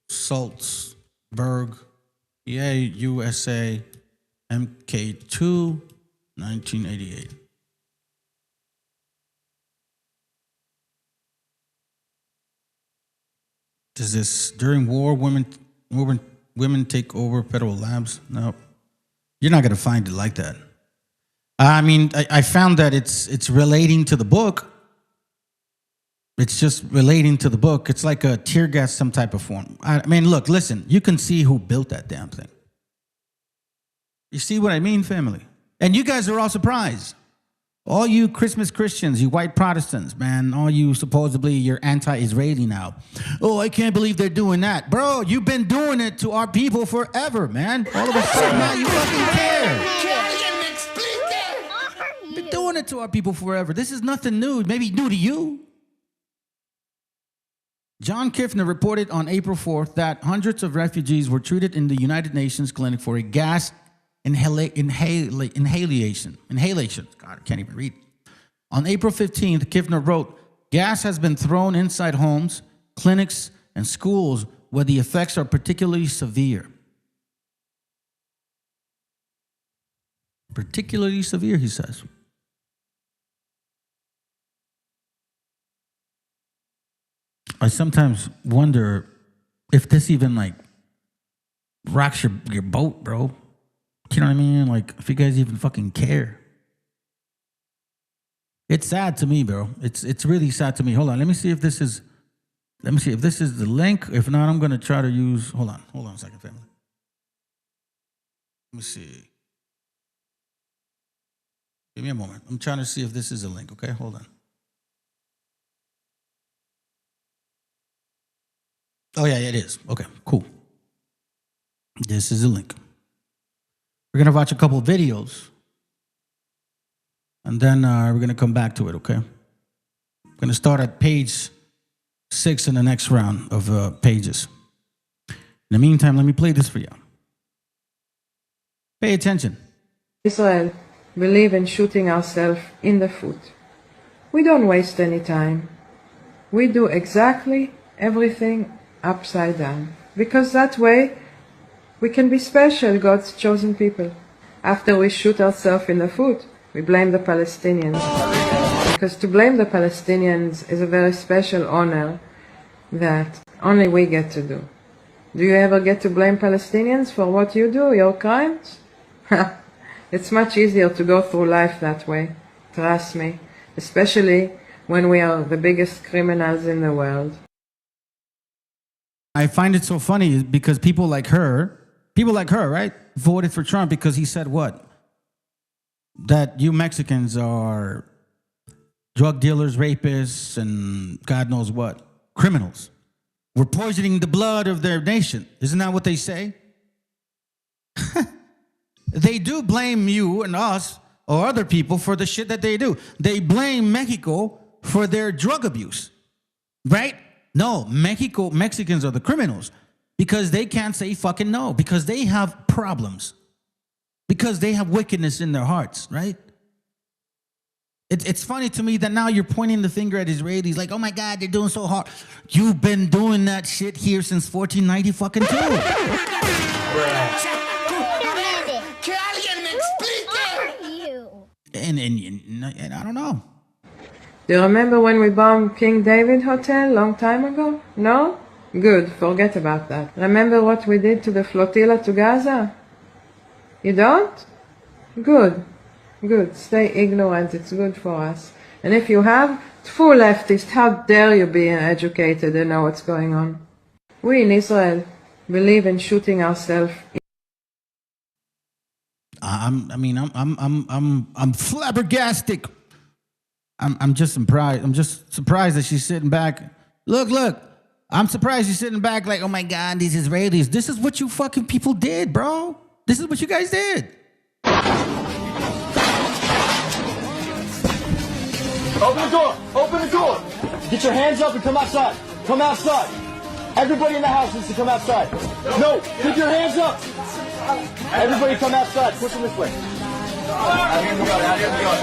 Salzburg. Yeah, USA. MK2, 1988. Does this during war women take over federal labs? No, you're not gonna find it like that. I mean, I found that it's relating to the book. It's just relating to the book. It's like a tear gas, some type of form. I mean, look, listen. You can see who built that damn thing. You see what I mean, family? And you guys are all surprised. All you Christmas Christians, you white Protestants, man, all you supposedly you're anti-Israeli now. Oh, I can't believe they're doing that. Bro, you've been doing it to our people forever, man. All of a sudden now you fucking care. You've been doing it to our people forever. This is nothing new. Maybe new to you. John Kiffner reported on April 4th that hundreds of refugees were treated in the United Nations clinic for a gas inhalation. God, I can't even read. On April 15th, Kiffner wrote, gas has been thrown inside homes, clinics, and schools where the effects are particularly severe. Particularly severe, he says. I sometimes wonder if this even like rocks your boat, bro. You know what I mean? Like, if you guys even fucking care. It's sad to me, bro. It's really sad to me. Hold on, let me see if this is the link. If not, I'm gonna try to use. Hold on a second, family. Let me see. Give me a moment. I'm trying to see if this is a link. Okay, hold on. Oh yeah, it is. Okay, cool. This is a link. We're gonna watch a couple of videos, and then we're gonna come back to it. Okay. I'm gonna start at page 6 in the next round of pages. In the meantime, let me play this for you. Pay attention. Israel believe in shooting ourselves in the foot. We don't waste any time. We do exactly everything upside down, because that way we can be special, God's chosen people. After we shoot ourselves in the foot, we blame the Palestinians, because to blame the Palestinians is a very special honor that only we get to do. Do you ever get to blame Palestinians for what you do, your crimes? It's much easier to go through life that way, trust me, especially when we are the biggest criminals in the world. I find it so funny because people like her, right, voted for Trump because he said what? That you Mexicans are drug dealers, rapists, and God knows what, criminals. We're poisoning the blood of their nation. Isn't that what they say? They do blame you and us or other people for the shit that they do. They blame Mexico for their drug abuse, right? No, Mexicans are the criminals because they can't say fucking no, because they have problems, because they have wickedness in their hearts, right? It's funny to me that now you're pointing the finger at Israelis like, oh my God, they're doing so hard. You've been doing that shit here since 1490 fucking 2. And I don't know. Do you remember when we bombed King David Hotel long time ago? No? Good, forget about that. Remember what we did to the flotilla to Gaza? You don't? Good. Good. Stay ignorant. It's good for us. And if you have true leftists, how dare you be educated and know what's going on? We in Israel believe in shooting ourselves. I'm flabbergasted. I'm just surprised. I'm just surprised that she's sitting back. Look. I'm surprised she's sitting back like, oh my God, these Israelis. This is what you fucking people did, bro. This is what you guys did. Open the door. Open the door. Get your hands up and come outside. Come outside. Everybody in the house needs to come outside. No, keep your hands up. Everybody come outside. Push them this way. Out here in the yard. Out here in the yard.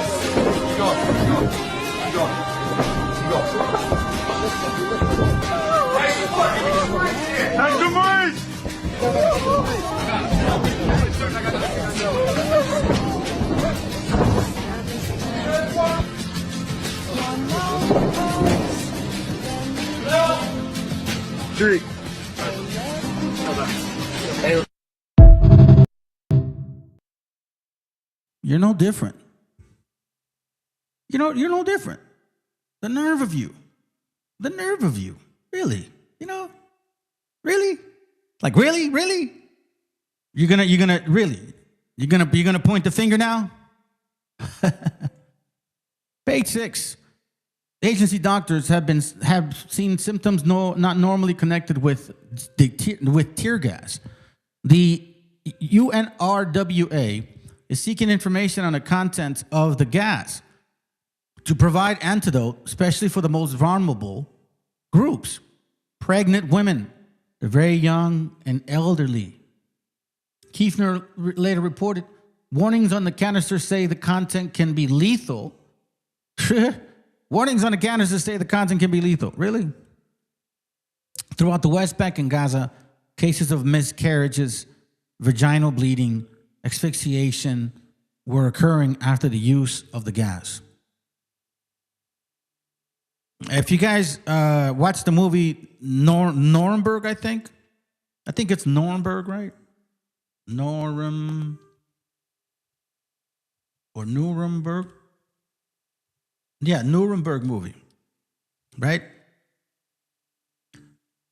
Keep going. Keep going. Keep going. That's the boys! Three. You're no different. You're no different. The nerve of you. The nerve of you. Really? Really? Like really? You're gonna point the finger now? Page 6. Agency doctors have seen symptoms not normally connected with tear gas. The UNRWA is seeking information on the contents of the gas to provide antidote, especially for the most vulnerable groups: pregnant women, the very young and elderly. Kiefner later reported, warnings on the canister say the content can be lethal. Warnings on the canister say the content can be lethal. Really? Throughout the West Bank and Gaza, cases of miscarriages, vaginal bleeding, asphyxiation were occurring after the use of the gas. If you guys watch the movie Nuremberg, I think it's Nuremberg, right? Nuremberg. Yeah, Nuremberg movie, right?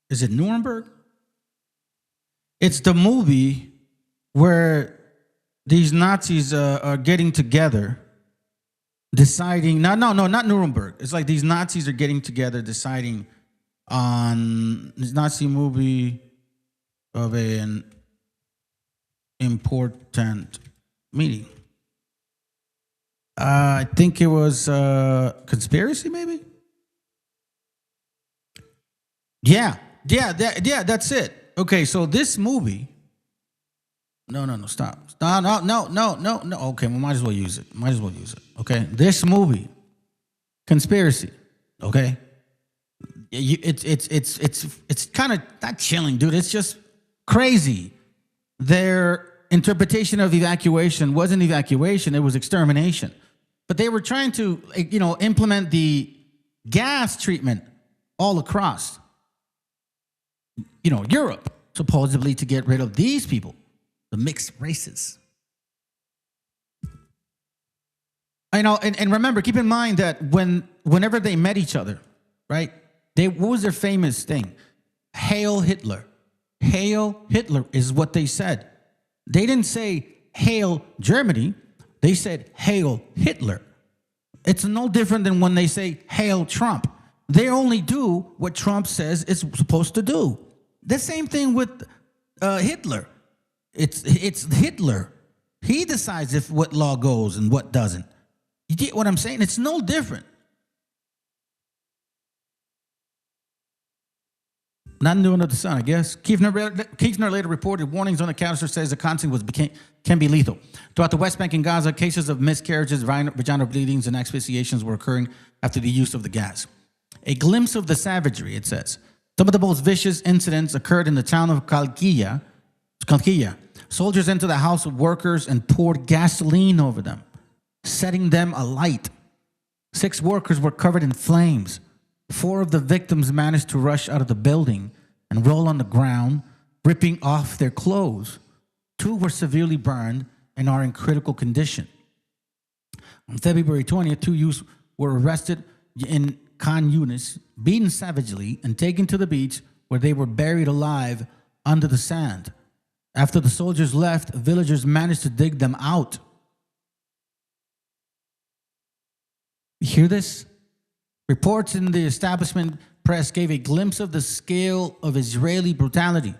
Is it Nuremberg? It's the movie where these Nazis are getting together, deciding. No, not Nuremberg. It's like these Nazis are getting together, deciding on this Nazi movie of an important meeting. I think it was conspiracy, maybe. Yeah, that's it. Okay, so this movie. No, stop. No. Okay, we might as well use it. Okay, this movie, conspiracy. Okay, it's kind of not chilling, dude. It's just crazy. Their interpretation of evacuation wasn't evacuation; it was extermination. But they were trying to, implement the gas treatment all across, Europe, supposedly to get rid of these people, the mixed races. I know, and remember, keep in mind that whenever they met each other, right? What was their famous thing? Hail Hitler. Hail Hitler is what they said. They didn't say Hail Germany. They said Hail Hitler. It's no different than when they say Hail Trump. They only do what Trump says it's supposed to do. The same thing with Hitler. It's Hitler. He decides what law goes and what doesn't. You get what I'm saying? It's no different. Nothing new under the sun, I guess. Kiefner later reported warnings on the canister says the content can be lethal. Throughout the West Bank and Gaza, cases of miscarriages, vaginal bleedings, and asphyxiations were occurring after the use of the gas. A glimpse of the savagery, it says. Some of the most vicious incidents occurred in the town of Kalkiya. Soldiers entered the house of workers and poured gasoline over them, setting them alight. 6 workers were covered in flames. 4 of the victims managed to rush out of the building and roll on the ground, ripping off their clothes. 2 were severely burned, and are in critical condition. On February 20th, 2 youths were arrested in Khan Yunis, beaten savagely, and taken to the beach where they were buried alive under the sand. After the soldiers left, villagers managed to dig them out. You hear this? Reports in the establishment press gave a glimpse of the scale of Israeli brutality.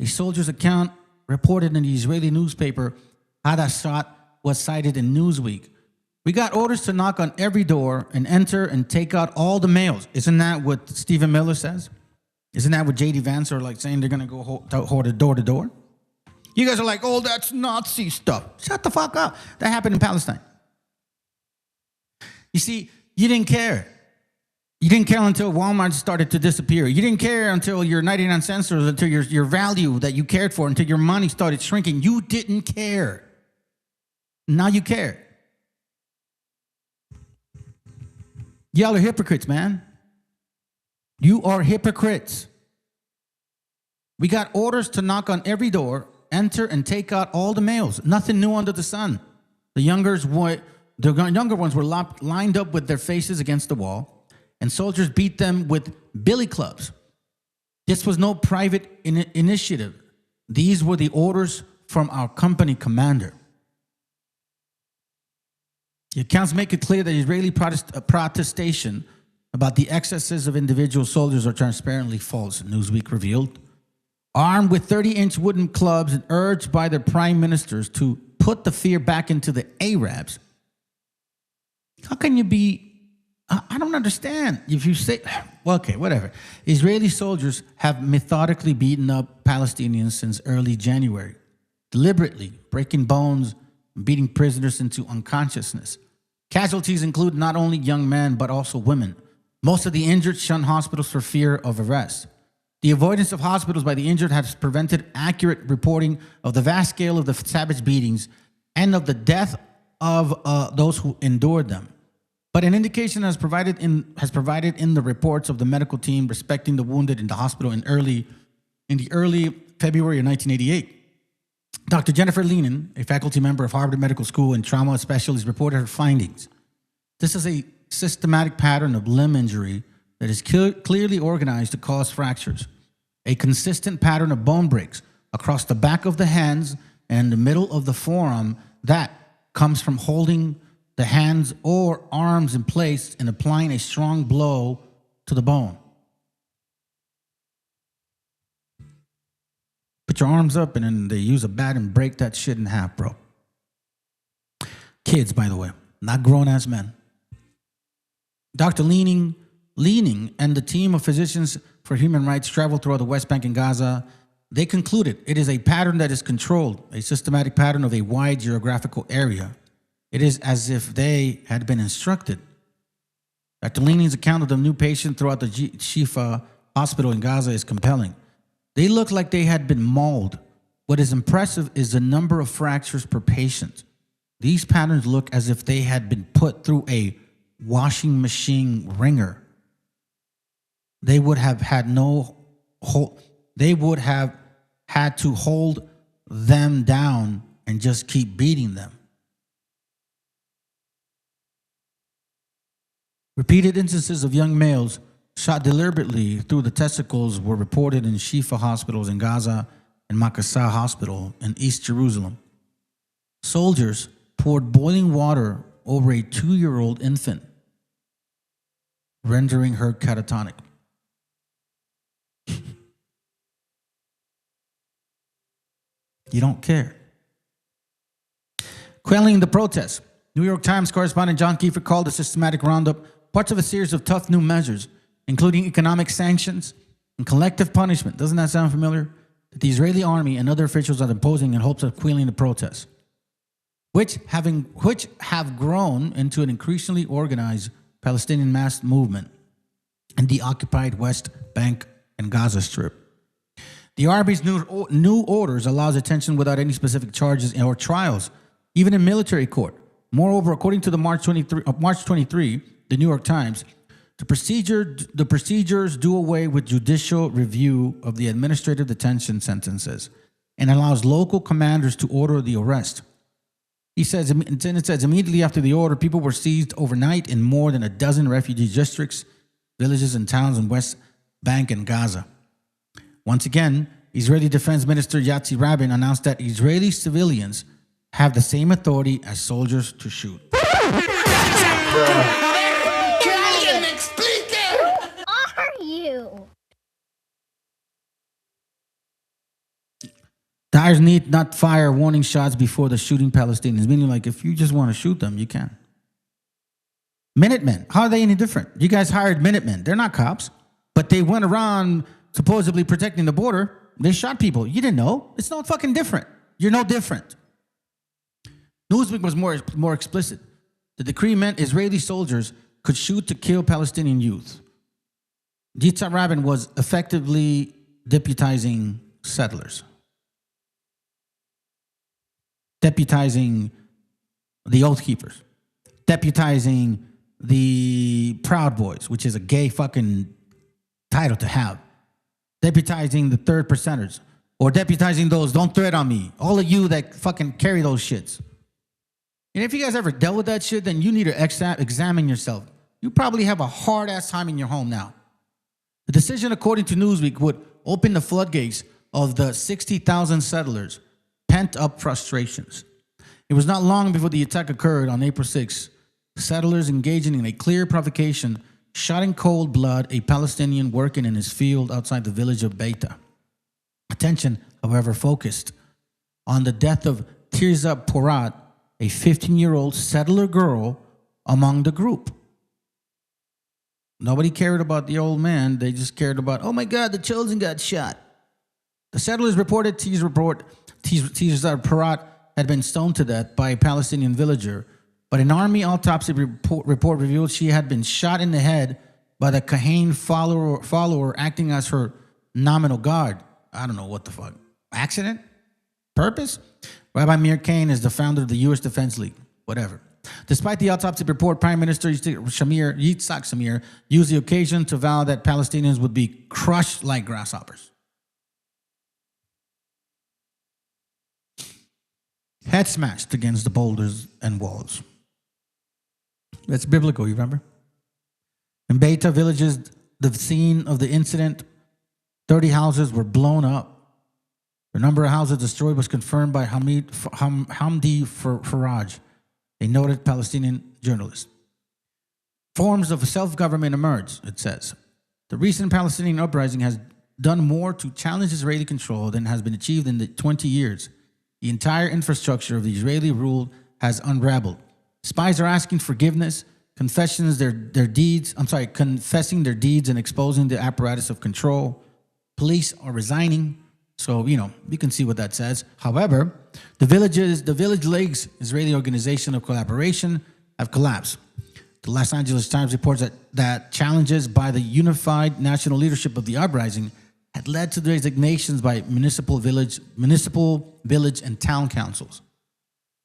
A soldier's account reported in the Israeli newspaper Hadashat was cited in Newsweek. We got orders to knock on every door and enter and take out all the males. Isn't that what Stephen Miller says? Isn't that what J.D. Vance are like saying they're going to go door to door? You guys are like, oh, that's Nazi stuff. Shut the fuck up. That happened in Palestine. You see, you didn't care. You didn't care until Walmart started to disappear. You didn't care until your 99 cents or until your value that you cared for, until your money started shrinking. You didn't care. Now you care. Y'all are hypocrites, man. You are hypocrites. We got orders to knock on every door, enter and take out all the males. Nothing new under the sun. The younger ones were lined up with their faces against the wall, and soldiers beat them with billy clubs. This was no private initiative. These were the orders from our company commander. The accounts make it clear that Israeli protestation about the excesses of individual soldiers are transparently false, Newsweek revealed. Armed with 30-inch wooden clubs and urged by their prime ministers to put the fear back into the Arabs. How can you be... I don't understand. If you say... Well, okay, whatever. Israeli soldiers have methodically beaten up Palestinians since early January, deliberately breaking bones and beating prisoners into unconsciousness. Casualties include not only young men, but also women. Most of the injured shun hospitals for fear of arrest. The avoidance of hospitals by the injured has prevented accurate reporting of the vast scale of the savage beatings and of the death of those who endured them. But an indication has provided in the reports of the medical team respecting the wounded in the hospital in the early February of 1988. Dr. Jennifer Leanan, a faculty member of Harvard Medical School and trauma specialist, reported her findings. This is a systematic pattern of limb injury that is clearly organized to cause fractures. A consistent pattern of bone breaks across the back of the hands and the middle of the forearm that comes from holding the hands or arms in place and applying a strong blow to the bone. Put your arms up and then they use a bat and break that shit in half, bro. Kids, by the way, not grown-ass men. Dr. Leaning and the team of physicians for human rights traveled throughout the West Bank and Gaza. They concluded it is a pattern that is controlled, a systematic pattern of a wide geographical area. It is as if they had been instructed. Dr. Leaning's account of the new patient throughout the Shifa hospital in Gaza is compelling. They look like they had been mauled. What is impressive is the number of fractures per patient. These patterns look as if they had been put through a washing machine wringer. They would have had to hold them down and just keep beating them. Repeated instances of young males shot deliberately through the testicles were reported in Shifa hospitals in Gaza and Makassa Hospital in East Jerusalem. Soldiers poured boiling water over a 2-year-old infant, rendering her catatonic. You don't care. Quelling the protests. New York Times correspondent John Kiefer called the systematic roundup parts of a series of tough new measures, including economic sanctions and collective punishment. Doesn't that sound familiar? That the Israeli army and other officials are imposing in hopes of quelling the protests, which have grown into an increasingly organized Palestinian mass movement in the occupied West Bank and Gaza Strip. The army's new orders allows detention without any specific charges or trials, even in military court. Moreover, according to the March 23, the New York Times, the procedures do away with judicial review of the administrative detention sentences and allows local commanders to order the arrest. He says, and it says, immediately after the order, people were seized overnight in more than a dozen refugee districts, villages, and towns in West Bank and Gaza. Once again, Israeli Defense Minister Yatsi Rabin announced that Israeli civilians have the same authority as soldiers to shoot. Are you? Dyers need not fire warning shots before the shooting Palestinians, meaning like if you just want to shoot them, you can. Minutemen, how are they any different? You guys hired Minutemen. They're not cops, but they went around supposedly protecting the border. They shot people. You didn't know. It's not fucking different. You're no different. Newsweek was more explicit. The decree meant Israeli soldiers could shoot to kill Palestinian youth. Yitzhak Rabin was effectively deputizing settlers, deputizing the Oath Keepers, deputizing the Proud Boys, which is a gay fucking title to have, deputizing the third percenters, or deputizing those, don't threat on me, all of you that fucking carry those shits. And if you guys ever dealt with that shit, then you need to examine yourself. You probably have a hard-ass time in your home now. The decision, according to Newsweek, would open the floodgates of the 60,000 settlers' pent-up frustrations. It was not long before the attack occurred on April 6. Settlers engaging in a clear provocation shot in cold blood a Palestinian working in his field outside the village of Beita. Attention, however, focused on the death of Tirza Porat, a 15-year-old settler girl among the group. Nobody cared about the old man. They just cared about, oh my God, the children got shot. The settlers reported Tirza Porat had been stoned to death by a Palestinian villager, but an army autopsy report revealed she had been shot in the head by the Kahane follower acting as her nominal guard. I don't know what the fuck. Accident? Purpose? Rabbi Meir Cain is the founder of the U.S. Defense League. Whatever. Despite the autopsy report, Prime Minister Yitzhak Shamir used the occasion to vow that Palestinians would be crushed like grasshoppers. Head smashed against the boulders and walls. That's biblical, you remember? In Beita villages, the scene of the incident, 30 houses were blown up. The number of houses destroyed was confirmed by Hamdi Faraj, a noted Palestinian journalist. Forms of self-government emerged, it says. The recent Palestinian uprising has done more to challenge Israeli control than has been achieved in the 20 years. The entire infrastructure of the Israeli rule has unraveled. Spies are asking forgiveness, confessing their deeds and exposing the apparatus of control. Police are resigning. So, you can see what that says. However, the Village League's Israeli organization of collaboration have collapsed. The Los Angeles Times reports that challenges by the unified national leadership of the uprising had led to the resignations by municipal, village, and town councils.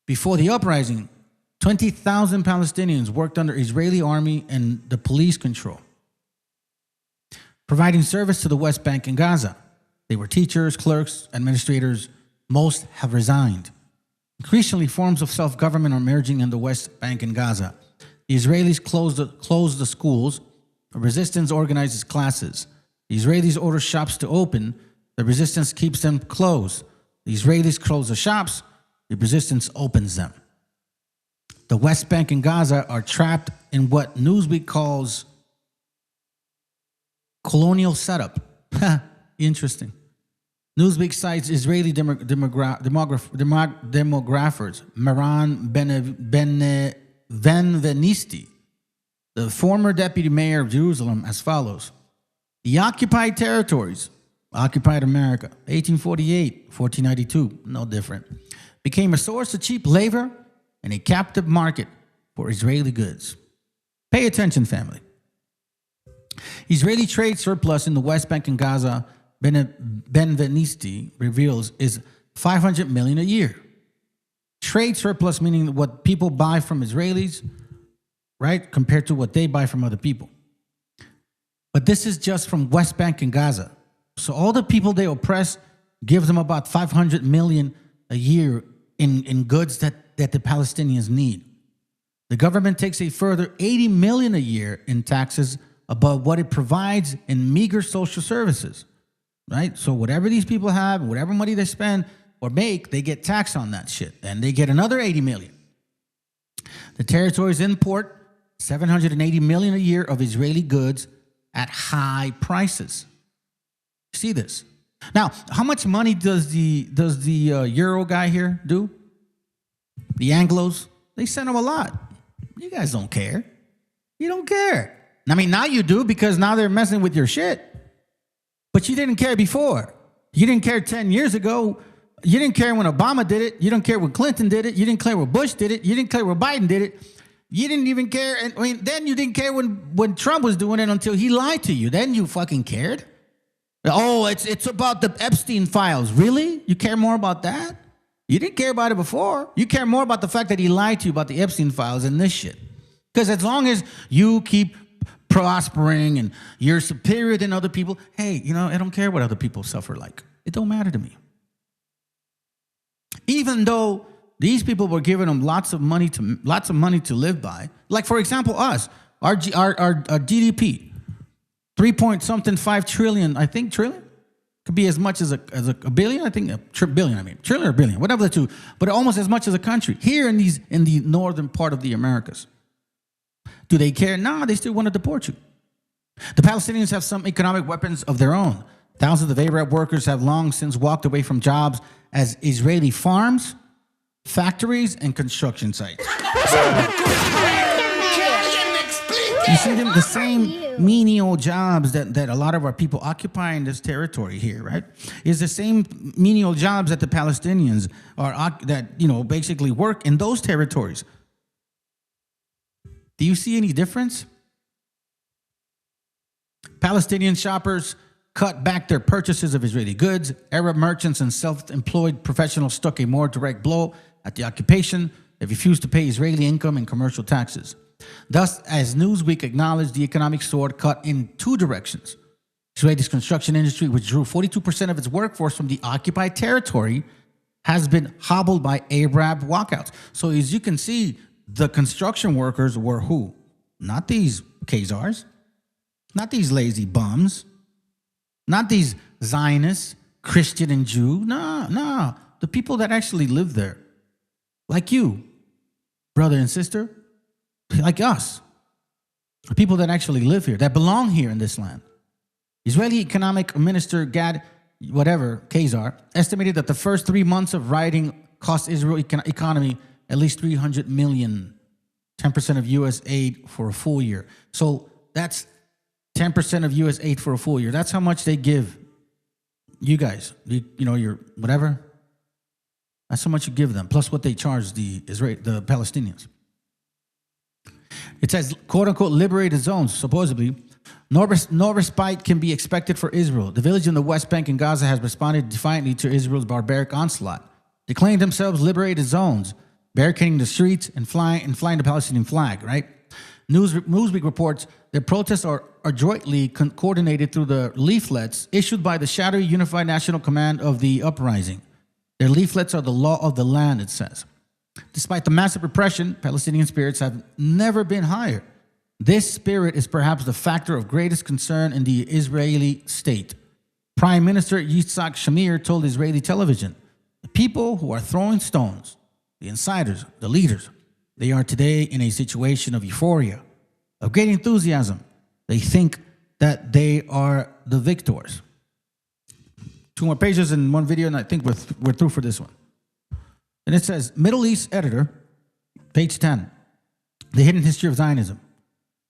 Before the uprising, 20,000 Palestinians worked under Israeli army and the police control, providing service to the West Bank and Gaza. They were teachers, clerks, administrators. Most have resigned. Increasingly, forms of self-government are emerging in the West Bank and Gaza. The Israelis closed the schools. The resistance organizes classes. The Israelis order shops to open. The resistance keeps them closed. The Israelis close the shops. The resistance opens them. The West Bank and Gaza are trapped in what Newsweek calls colonial setup. Interesting. Newsweek cites Israeli demographers Meran Benvenisti, the former deputy mayor of Jerusalem, as follows. The occupied territories, occupied America, 1848, 1492, no different, became a source of cheap labor and a captive market for Israeli goods. Pay attention, family. Israeli trade surplus in the West Bank and Gaza, Benvenisti reveals, is $500 million a year. Trade surplus meaning what people buy from Israelis, right, compared to what they buy from other people. But this is just from West Bank and Gaza. So all the people they oppress gives them about $500 million a year in goods that that the Palestinians need. The government takes a further $80 million a year in taxes above what it provides in meager social services, right? So whatever these people have, whatever money they spend or make, they get taxed on that shit. And they get another $80 million. The territories import $780 million a year of Israeli goods at high prices. See this? Now, how much money does the Euro guy here do? The Anglos, they send him a lot. You guys don't care. You don't care. I mean, now you do because now they're messing with your shit. But you didn't care before. You didn't care 10 years ago. You didn't care when Obama did it. You didn't care when Clinton did it. You didn't care when Bush did it. You didn't care when Biden did it. You didn't even care. And I mean, then you didn't care when Trump was doing it until he lied to you. Then you fucking cared. Oh, it's about the Epstein files. Really? You care more about that? You didn't care about it before. You care more about the fact that he lied to you about the Epstein files and this shit. Because as long as you keep prospering and you're superior than other people, hey, you know, I don't care what other people suffer like. It don't matter to me. Even though these people were giving them lots of money to live by, like for example, us, our GDP, 3.5 trillion, I think trillion. Could be as much as a billion, I think trillion or billion, whatever the two, but almost as much as a country here in the northern part of the Americas. Do they care? No, they still want to deport you. The Palestinians have some economic weapons of their own. Thousands of Arab workers have long since walked away from jobs as Israeli farms, factories, and construction sites. You see them, the same menial jobs that a lot of our people occupy in this territory here, right? Is the same menial jobs that the Palestinians are basically work in those territories. Do you see any difference? Palestinian shoppers cut back their purchases of Israeli goods. Arab merchants and self-employed professionals struck a more direct blow at the occupation. They refused to pay Israeli income and commercial taxes. Thus, as Newsweek acknowledged, the economic sword cut in two directions. Israel's construction industry, which drew 42% of its workforce from the occupied territory, has been hobbled by Arab walkouts. So as you can see, the construction workers were who? Not these Khazars, not these lazy bums, not these Zionists, Christian and Jew. No, the people that actually live there, like you, brother and sister, like us, the people that actually live here, that belong here in this land. Israeli Economic Minister Gad, Khazar, estimated that the first 3 months of rioting cost Israel economy at least $300 million, 10% of U.S. aid for a full year. So that's 10% of U.S. aid for a full year. That's how much they give you guys. Your whatever. That's how much you give them, plus what they charge the Palestinians. It says, quote-unquote, liberated zones, supposedly. No respite can be expected for Israel. The village in the West Bank and Gaza has responded defiantly to Israel's barbaric onslaught, declaring themselves liberated zones, barricading the streets and flying the Palestinian flag, right? Newsweek reports their protests are adroitly coordinated through the leaflets issued by the shadowy Unified National Command of the Uprising. Their leaflets are the law of the land, it says. Despite the massive repression, Palestinian spirits have never been higher. This spirit is perhaps the factor of greatest concern in the Israeli state. Prime Minister Yitzhak Shamir told Israeli television, the people who are throwing stones, the insiders, the leaders, they are today in a situation of euphoria, of great enthusiasm. They think that they are the victors. 2 more pages in one video, and I think we're through for this one. And it says, Middle East editor, page 10, The Hidden History of Zionism.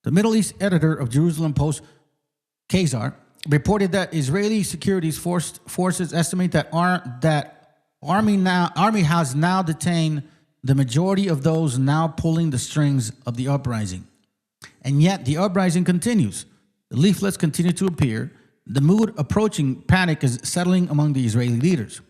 The Middle East editor of Jerusalem Post, Khazar, reported that Israeli security forces estimate that army has now detained the majority of those now pulling the strings of the uprising. And yet the uprising continues. The leaflets continue to appear. The mood approaching panic is settling among the Israeli leaders.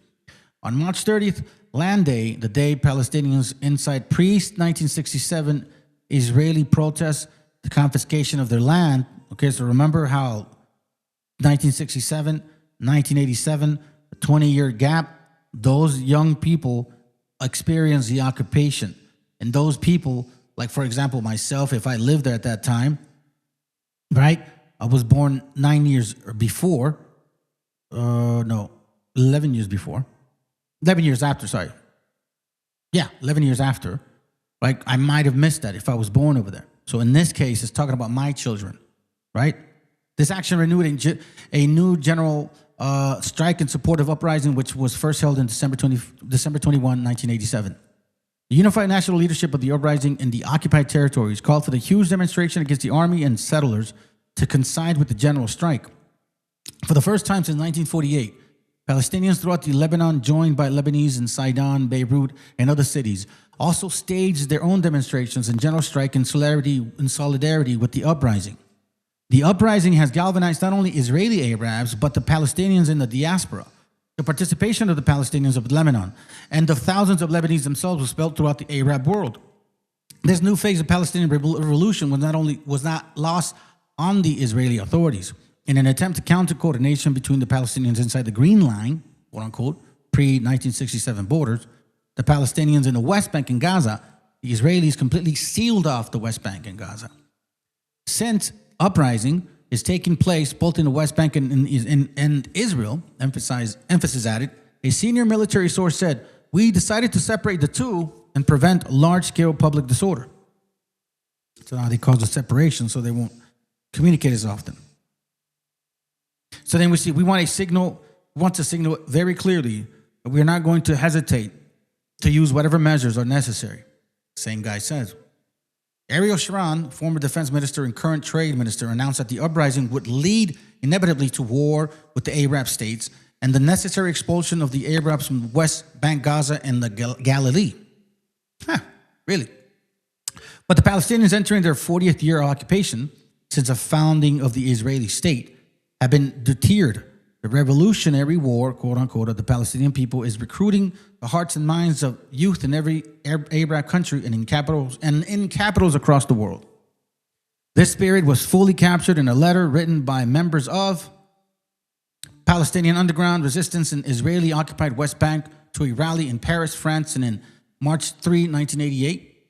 On March 30th, Land Day, the day Palestinians incite pre-1967 Israeli protests, the confiscation of their land. Okay, so remember how 1967, 1987, a 20-year gap, those young people experienced the occupation. And those people, like for example, myself, if I lived there at that time, right? I was born 9 years before. No, 11 years before. 11 years after, sorry. Yeah, 11 years after. Like, I might have missed that if I was born over there. So in this case, it's talking about my children, right? This action renewed a new general strike in support of uprising, which was first held in December 21, 1987. The unified national leadership of the uprising in the occupied territories called for the huge demonstration against the army and settlers to coincide with the general strike. For the first time since 1948, Palestinians throughout the Lebanon, joined by Lebanese in Sidon, Beirut, and other cities, also staged their own demonstrations and general strike in solidarity with the uprising. The uprising has galvanized not only Israeli Arabs, but the Palestinians in the diaspora. The participation of the Palestinians of Lebanon and of thousands of Lebanese themselves was felt throughout the Arab world. This new phase of Palestinian revolution was not lost on the Israeli authorities. In an attempt to counter coordination between the Palestinians inside the Green Line, quote unquote, pre-1967 borders, the Palestinians in the West Bank and Gaza, the Israelis completely sealed off the West Bank and Gaza. Since uprising is taking place both in the West Bank and Israel, emphasis added, a senior military source said, "We decided to separate the two and prevent large-scale public disorder." So now they cause a separation so they won't communicate as often. So then we want to signal very clearly that we are not going to hesitate to use whatever measures are necessary. Same guy says. Ariel Sharon, former defense minister and current trade minister, announced that the uprising would lead inevitably to war with the Arab states and the necessary expulsion of the Arabs from the West Bank, Gaza, and the Galilee. Really? But the Palestinians entering their 40th year of occupation since the founding of the Israeli state have been deterred. The revolutionary war, quote unquote, of the Palestinian people is recruiting the hearts and minds of youth in every Arab country and in capitals across the world. This spirit was fully captured in a letter written by members of Palestinian underground resistance in Israeli-occupied West Bank to a rally in Paris, France, and in March 3, 1988,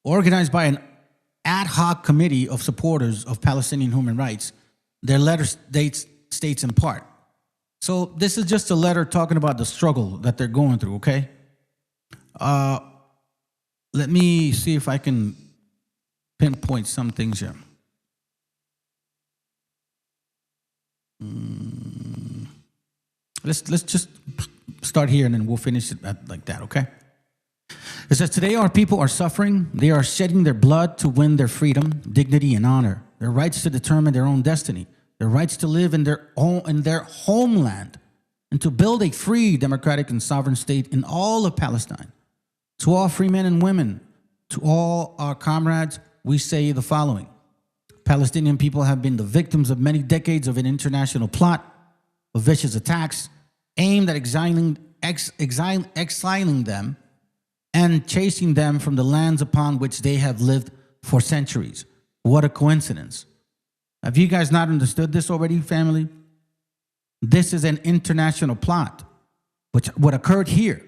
organized by an ad hoc committee of supporters of Palestinian human rights. Their letter states in part. So this is just a letter talking about the struggle that they're going through, okay? Let me see if I can pinpoint some things here. Let's just start here and then we'll finish it like that, okay? It says, today our people are suffering. They are shedding their blood to win their freedom, dignity, and honor, their rights to determine their own destiny, their rights to live in their homeland, and to build a free, democratic, and sovereign state in all of Palestine. To all free men and women, to all our comrades, we say the following. Palestinian people have been the victims of many decades of an international plot of vicious attacks aimed at exiling them and chasing them from the lands upon which they have lived for centuries. What a coincidence. Have you guys not understood this already, family? This is an international plot, which what occurred here.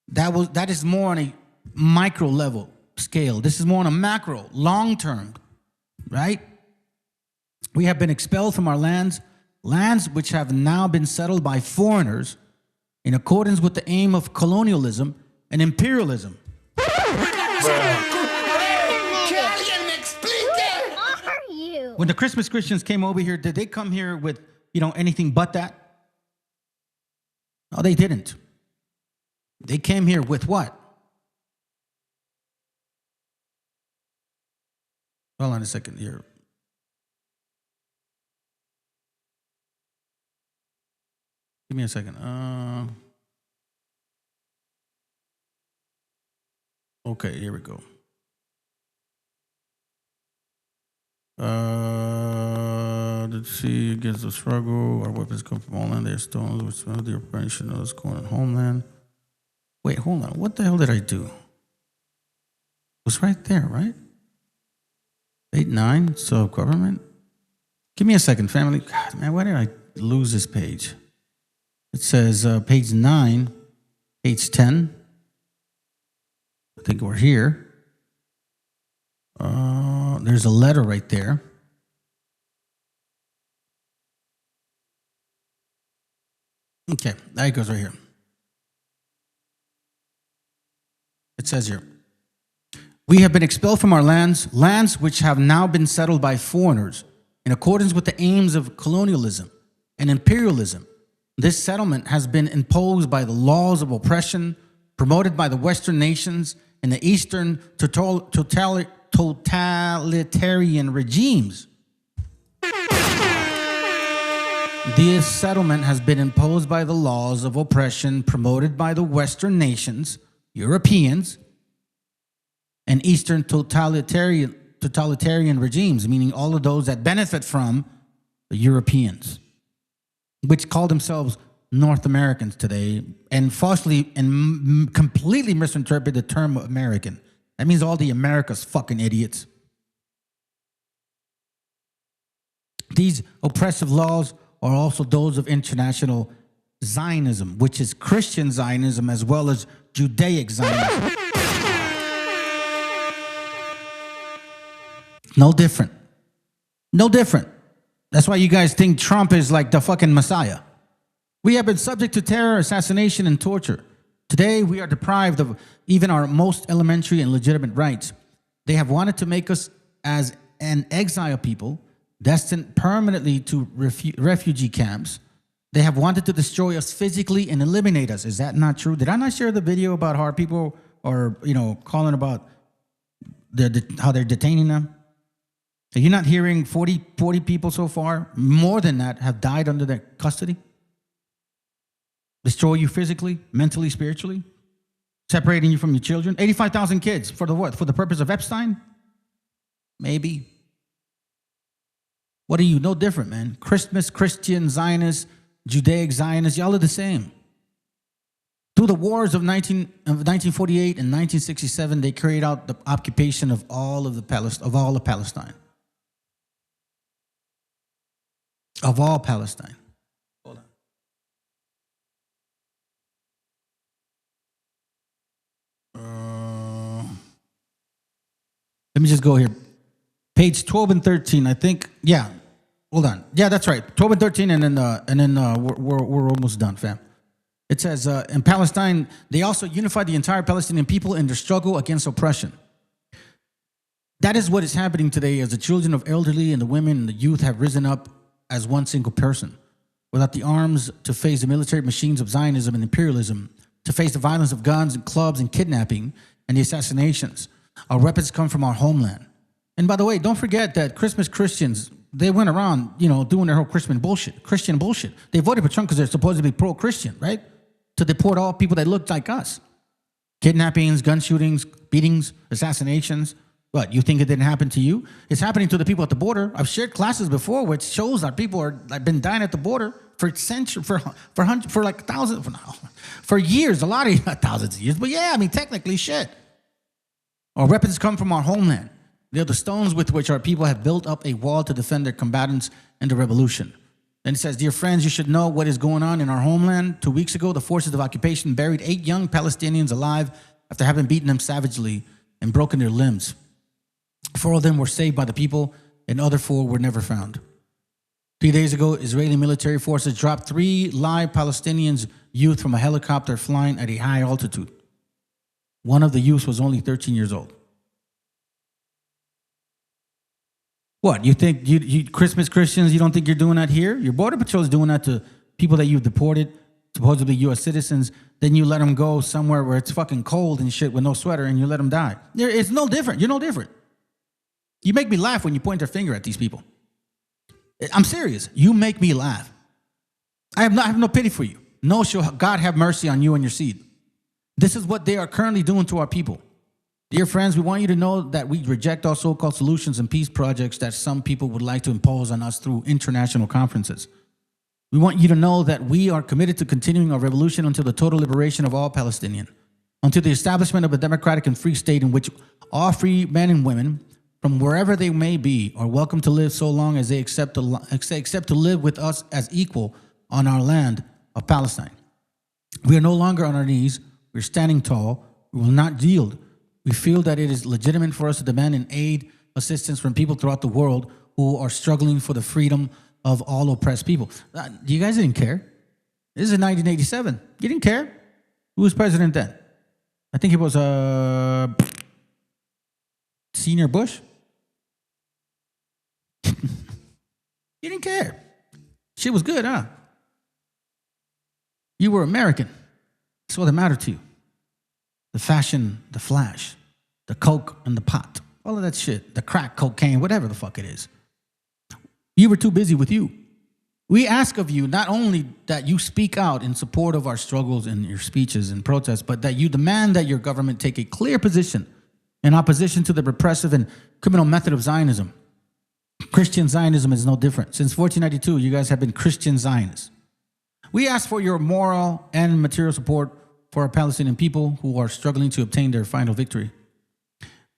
That is more on a micro level scale. This is more on a macro, long term, right? We have been expelled from our lands which have now been settled by foreigners in accordance with the aim of colonialism and imperialism. When the Christmas Christians came over here, did they come here with, anything but that? No, they didn't. They came here with what? Hold on a second here. Give me a second. Okay, here we go. Let's see, against the struggle, our weapons come from homeland, they're stones, which of the operation of this corner homeland. Wait, hold on, what the hell did I do? It was right there, right? 8-9, so government. Give me a second, family. God, man, why did I lose this page? It says page 9. Page 10. I think we're here. There's a letter right there. Okay, that goes right here. It says here, we have been expelled from our lands, lands which have now been settled by foreigners in accordance with the aims of colonialism and imperialism. This settlement has been imposed by the laws of oppression promoted by the Western nations and the Eastern totalitarian regimes. This settlement has been imposed by the laws of oppression promoted by the Western nations, Europeans, and Eastern totalitarian regimes, meaning all of those that benefit from the Europeans, which call themselves North Americans today, and falsely and completely misinterpret the term American. That means all the America's fucking idiots. These oppressive laws are also those of international Zionism, which is Christian Zionism as well as Judaic Zionism. No different. No different. That's why you guys think Trump is like the fucking Messiah. We have been subject to terror, assassination, and torture. Today, we are deprived of even our most elementary and legitimate rights. They have wanted to make us as an exile people, destined permanently to refugee camps. They have wanted to destroy us physically and eliminate us. Is that not true? Did I not share the video about how people are, calling about how they're detaining them? Are you not hearing 40 people so far? More than that have died under their custody? Destroy you physically, mentally, spiritually? Separating you from your children? 85,000 kids for the what? For the purpose of Epstein? Maybe. What are you? No different, man. Christian Zionists, Judaic Zionists, y'all are the same. Through the wars of 1948 and 1967, they carried out the occupation of all of Palestine. Of all Palestine. Hold on. Let me just go here. Page 12 and 13, I think. Yeah. Hold on. Yeah, that's right. 12 and 13, and then we're almost done, fam. It says, in Palestine, they also unified the entire Palestinian people in their struggle against oppression. That is what is happening today as the children of elderly and the women and the youth have risen up as one single person, without the arms to face the military machines of Zionism and imperialism, to face the violence of guns and clubs and kidnapping and the assassinations. Our weapons come from our homeland. And by the way, don't forget that Christians, they went around, doing their whole Christian bullshit. They voted for Trump because they're supposed to be pro-Christian, right? To deport all people that looked like us. Kidnappings, gun shootings, beatings, assassinations. What, you think it didn't happen to you? It's happening to the people at the border. I've shared classes before which shows that people have been dying at the border for centuries, for like thousands, for years, a lot of thousands of years. But yeah, technically shit. Our weapons come from our homeland. They're the stones with which our people have built up a wall to defend their combatants in the revolution. Then it says, dear friends, you should know what is going on in our homeland. 2 weeks ago, the forces of occupation buried 8 young Palestinians alive after having beaten them savagely and broken their limbs. 4 of them were saved by the people, and other 4 were never found. 3 days ago, Israeli military forces dropped 3 live Palestinians youth from a helicopter flying at a high altitude. One of the youths was only 13 years old. What, you think Christians, you don't think you're doing that here? Your border patrol is doing that to people that you've deported, supposedly U.S. citizens. Then you let them go somewhere where it's fucking cold and shit with no sweater, and you let them die. It's no different. You're no different. You make me laugh when you point your finger at these people. I'm serious. You make me laugh. I have no pity for you. No, shall God have mercy on you and your seed. This is what they are currently doing to our people. Dear friends, we want you to know that we reject all so-called solutions and peace projects that some people would like to impose on us through international conferences. We want you to know that we are committed to continuing our revolution until the total liberation of all Palestinians, until the establishment of a democratic and free state in which all free men and women, from wherever they may be, are welcome to live so long as they accept to live with us as equal on our land of Palestine. We are no longer on our knees We're standing tall. We will not yield. We feel that it is legitimate for us to demand and aid assistance from people throughout the world who are struggling for the freedom of all oppressed people. You guys didn't care. This is in 1987. You didn't care. Who was president then? I think it was Senior Bush. You didn't care. Shit was good, huh? You were American. That's what mattered to you. The fashion, the flash, the coke and the pot, all of that shit, the crack, cocaine, whatever the fuck it is. You were too busy with you. We ask of you not only that you speak out in support of our struggles and your speeches and protests, but that you demand that your government take a clear position in opposition to the repressive and criminal method of Zionism. Christian Zionism is no different. Since 1492, you guys have been Christian Zionists. We ask for your moral and material support for our Palestinian people who are struggling to obtain their final victory.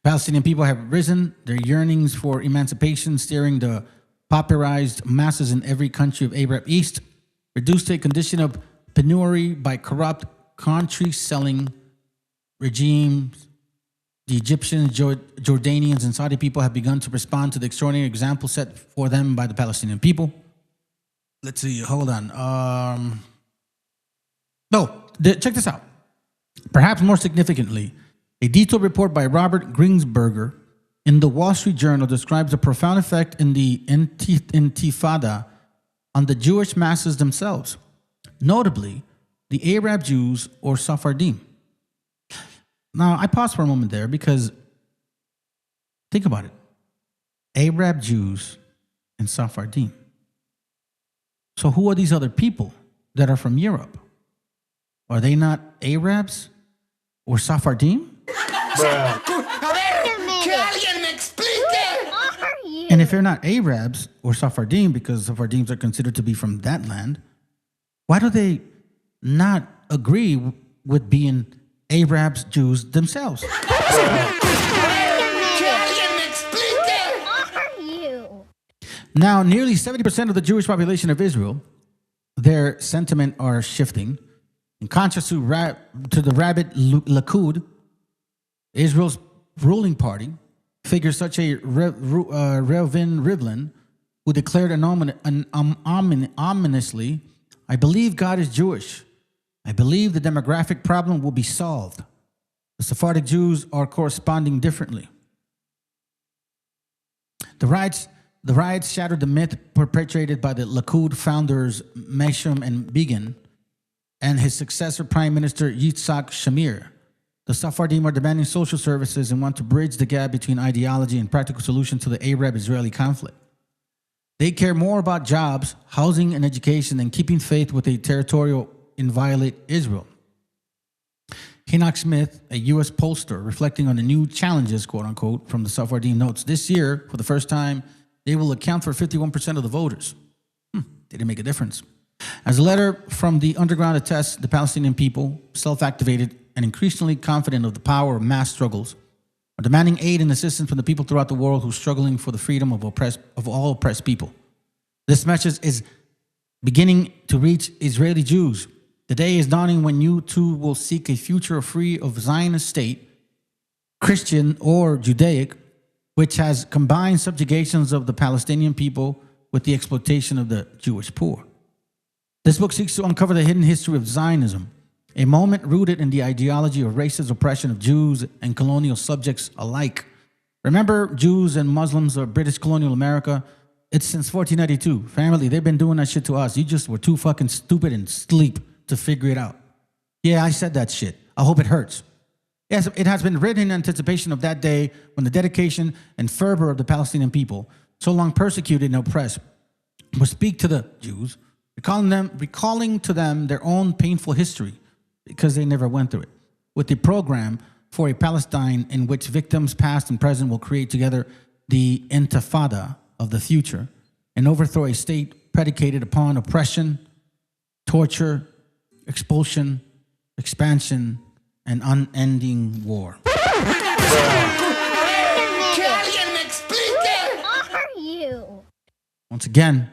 Palestinian people have risen, their yearnings for emancipation steering the pauperized masses in every country of Arab East, reduced to a condition of penury by corrupt country-selling regimes. The Egyptians, Jordanians, and Saudi people have begun to respond to the extraordinary example set for them by the Palestinian people. Let's see, hold on. Check this out. Perhaps more significantly, a detailed report by Robert Greensberger in the Wall Street Journal describes the profound effect in the Intifada on the Jewish masses themselves, notably the Arab Jews or Sephardim. Now, I pause for a moment there because think about it. Arab Jews and Sephardim. So who are these other people that are from Europe? Are they not Arabs or Sephardim? And if they're not Arabs or Sephardim, because Sephardims are considered to be from that land, why do they not agree with being Arabs, Jews themselves? Now, nearly 70% of the Jewish population of Israel, their sentiment are shifting. In contrast to the rabid Likud, Israel's ruling party, figures such a Reuven Rivlin, who declared ominously, "I believe God is Jewish. I believe the demographic problem will be solved." The Sephardic Jews are corresponding differently. The riots shattered the myth perpetrated by the Likud founders Mesham and Begin and his successor, Prime Minister Yitzhak Shamir. The Sephardim are demanding social services and want to bridge the gap between ideology and practical solution to the Arab-Israeli conflict. They care more about jobs, housing, and education than keeping faith with a territorial inviolate Israel. Enoch Smith, a U.S. pollster, reflecting on the new challenges, quote unquote, from the Sephardim notes, this year, for the first time, they will account for 51% of the voters. Didn't make a difference. As a letter from the underground attests, the Palestinian people, self-activated and increasingly confident of the power of mass struggles, are demanding aid and assistance from the people throughout the world who are struggling for the freedom of all oppressed people. This message is beginning to reach Israeli Jews. The day is dawning when you too will seek a future free of Zionist state, Christian or Judaic, which has combined subjugations of the Palestinian people with the exploitation of the Jewish poor. This book seeks to uncover the hidden history of Zionism, a moment rooted in the ideology of racist oppression of Jews and colonial subjects alike. Remember, Jews and Muslims of British colonial America? It's since 1492. Family, they've been doing that shit to us. You just were too fucking stupid and sleep to figure it out. Yeah, I said that shit. I hope it hurts. Yes, it has been written in anticipation of that day when the dedication and fervor of the Palestinian people, so long persecuted and oppressed, will speak to the Jews, recalling to them their own painful history, because they never went through it, with the program for a Palestine in which victims past and present will create together the intifada of the future and overthrow a state predicated upon oppression, torture, expulsion, expansion, and unending war. Once again,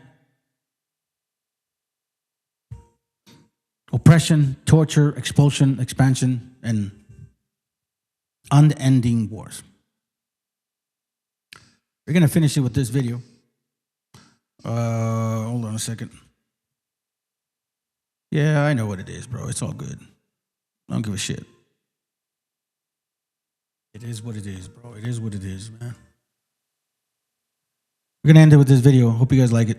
oppression, torture, expulsion, expansion, and unending wars. We're going to finish it with this video. Hold on a second. Yeah, I know what it is, bro. It's all good. I don't give a shit. It is what it is, bro. It is what it is, man. We're going to end it with this video. Hope you guys like it.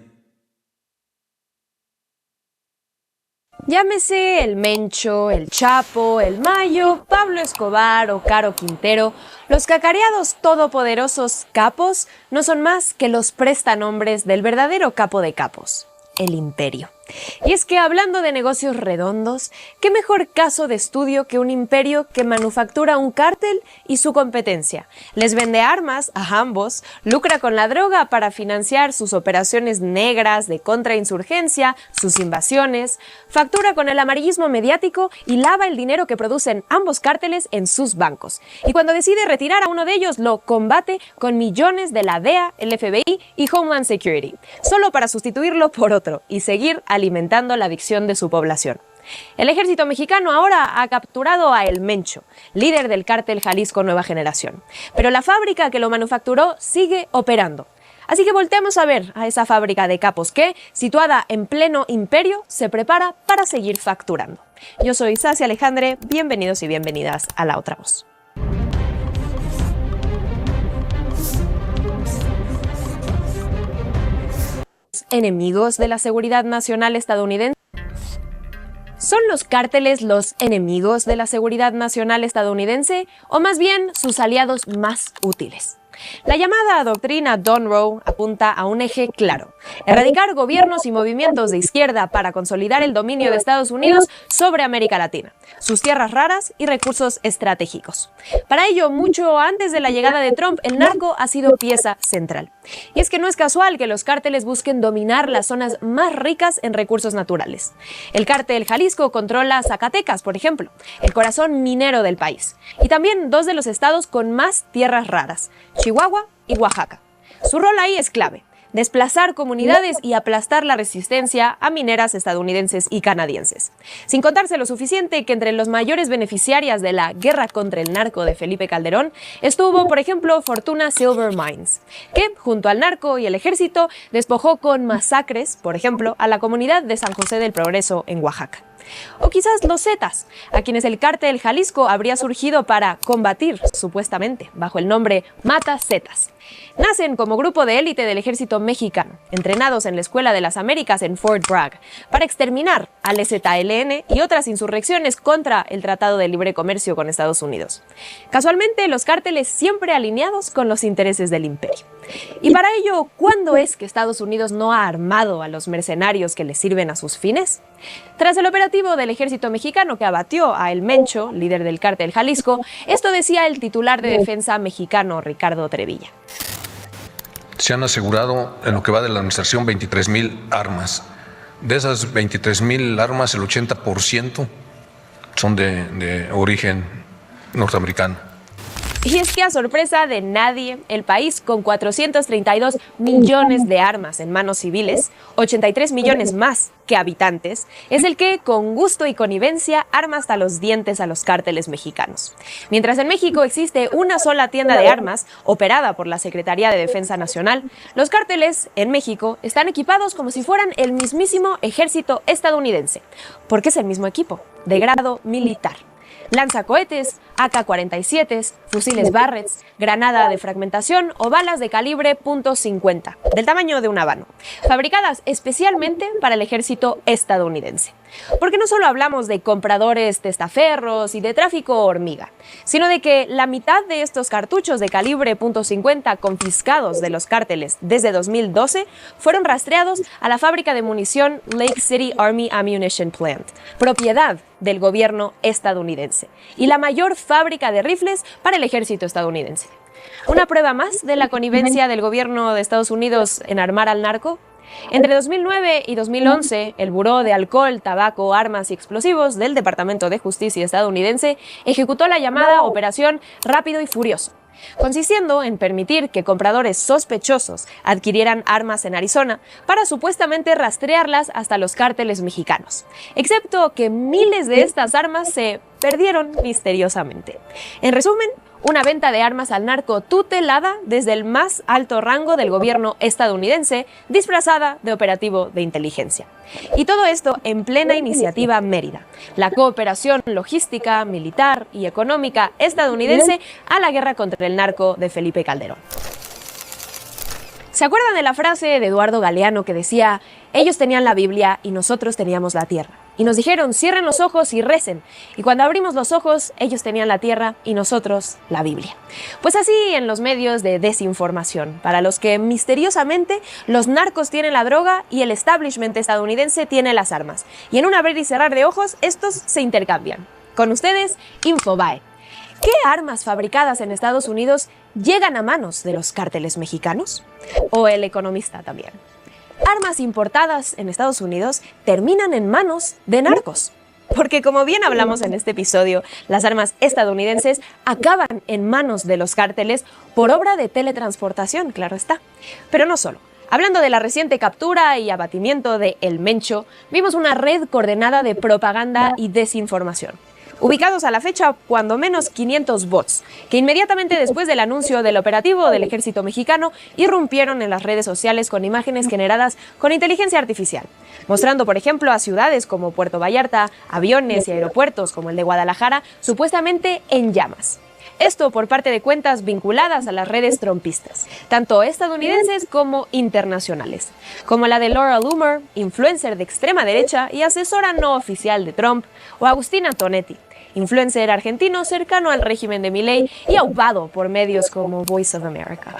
Llámese el Mencho, el Chapo, el Mayo, Pablo Escobar o Caro Quintero, los cacareados todopoderosos capos no son más que los prestanombres del verdadero capo de capos, el imperio. Y es que hablando de negocios redondos, ¿qué mejor caso de estudio que un imperio que manufactura un cártel y su competencia? Les vende armas a ambos, lucra con la droga para financiar sus operaciones negras de contrainsurgencia, sus invasiones, factura con el amarillismo mediático y lava el dinero que producen ambos cárteles en sus bancos. Y cuando decide retirar a uno de ellos, lo combate con millones de la DEA, el FBI y Homeland Security, solo para sustituirlo por otro y seguir alimentando la adicción de su población. El ejército mexicano ahora ha capturado a El Mencho, líder del cártel Jalisco Nueva Generación. Pero la fábrica que lo manufacturó sigue operando. Así que volteamos a ver a esa fábrica de capos que, situada en pleno imperio, se prepara para seguir facturando. Yo soy Sassy Alejandre, bienvenidos y bienvenidas a La Otra Voz. Enemigos de la seguridad nacional estadounidense. ¿Son los cárteles los enemigos de la seguridad nacional estadounidense o más bien sus aliados más útiles? La llamada doctrina Donroe apunta a un eje claro: erradicar gobiernos y movimientos de izquierda para consolidar el dominio de Estados Unidos sobre América Latina, sus tierras raras y recursos estratégicos. Para ello, mucho antes de la llegada de Trump, el narco ha sido pieza central. Y es que no es casual que los cárteles busquen dominar las zonas más ricas en recursos naturales. El cártel Jalisco controla Zacatecas, por ejemplo, el corazón minero del país, y también dos de los estados con más tierras raras, Chihuahua y Oaxaca. Su rol ahí es clave: desplazar comunidades y aplastar la resistencia a mineras estadounidenses y canadienses. Sin contarse lo suficiente que entre los mayores beneficiarias de la guerra contra el narco de Felipe Calderón estuvo, por ejemplo, Fortuna Silver Mines, que, junto al narco y el ejército, despojó con masacres, por ejemplo, a la comunidad de San José del Progreso en Oaxaca. O quizás los Zetas, a quienes el cártel Jalisco habría surgido para combatir, supuestamente, bajo el nombre Mata Zetas. Nacen como grupo de élite del ejército mexicano, entrenados en la Escuela de las Américas en Fort Bragg, para exterminar al EZLN y otras insurrecciones contra el Tratado de Libre Comercio con Estados Unidos. Casualmente, los cárteles siempre alineados con los intereses del imperio. Y para ello, ¿cuándo es que Estados Unidos no ha armado a los mercenarios que le sirven a sus fines? Tras el operativo del ejército mexicano que abatió a El Mencho, líder del cártel Jalisco, esto decía el titular de defensa mexicano Ricardo Trevilla. Se han asegurado en lo que va de la administración 23,000 armas. De esas 23,000 armas, el 80% son de origen norteamericano. Y es que a sorpresa de nadie, el país con 432 millones de armas en manos civiles, 83 millones más que habitantes, es el que, con gusto y connivencia, arma hasta los dientes a los cárteles mexicanos. Mientras en México existe una sola tienda de armas, operada por la Secretaría de Defensa Nacional, los cárteles en México están equipados como si fueran el mismísimo ejército estadounidense, porque es el mismo equipo, de grado militar. Lanzacohetes, AK-47, fusiles Barrett, granada de fragmentación o balas de calibre .50, del tamaño de un habano, fabricadas especialmente para el ejército estadounidense. Porque no solo hablamos de compradores testaferros y de tráfico hormiga, sino de que la mitad de estos cartuchos de calibre .50 confiscados de los cárteles desde 2012 fueron rastreados a la fábrica de munición Lake City Army Ammunition Plant, propiedad del gobierno estadounidense, y la mayor fábrica de rifles para el ejército estadounidense. Una prueba más de la connivencia del gobierno de Estados Unidos en armar al narco. Entre 2009 y 2011, el Buró de Alcohol, Tabaco, Armas y Explosivos del Departamento de Justicia estadounidense ejecutó la llamada Operación Rápido y Furioso, consistiendo en permitir que compradores sospechosos adquirieran armas en Arizona para supuestamente rastrearlas hasta los cárteles mexicanos, excepto que miles de estas armas se perdieron misteriosamente. En resumen, una venta de armas al narco tutelada desde el más alto rango del gobierno estadounidense, disfrazada de operativo de inteligencia. Y todo esto en plena iniciativa Mérida, la cooperación logística, militar y económica estadounidense a la guerra contra el narco de Felipe Calderón. ¿Se acuerdan de la frase de Eduardo Galeano que decía: ellos tenían la Biblia y nosotros teníamos la tierra? Y nos dijeron: cierren los ojos y recen. Y cuando abrimos los ojos, ellos tenían la tierra y nosotros la Biblia. Pues así en los medios de desinformación, para los que misteriosamente los narcos tienen la droga y el establishment estadounidense tiene las armas. Y en un abrir y cerrar de ojos, estos se intercambian. Con ustedes, Infobae. ¿Qué armas fabricadas en Estados Unidos llegan a manos de los cárteles mexicanos? O El Economista también. Armas importadas en Estados Unidos terminan en manos de narcos. Porque como bien hablamos en este episodio, las armas estadounidenses acaban en manos de los cárteles por obra de teletransportación, claro está. Pero no solo. Hablando de la reciente captura y abatimiento de El Mencho, vimos una red coordinada de propaganda y desinformación. Ubicados a la fecha cuando menos 500 bots, que inmediatamente después del anuncio del operativo del ejército mexicano irrumpieron en las redes sociales con imágenes generadas con inteligencia artificial, mostrando por ejemplo a ciudades como Puerto Vallarta, aviones y aeropuertos como el de Guadalajara supuestamente en llamas. Esto por parte de cuentas vinculadas a las redes trumpistas, tanto estadounidenses como internacionales, como la de Laura Loomer, influencer de extrema derecha y asesora no oficial de Trump, o Agustina Tonetti, influencer argentino cercano al régimen de Milei y aupado por medios como Voice of America.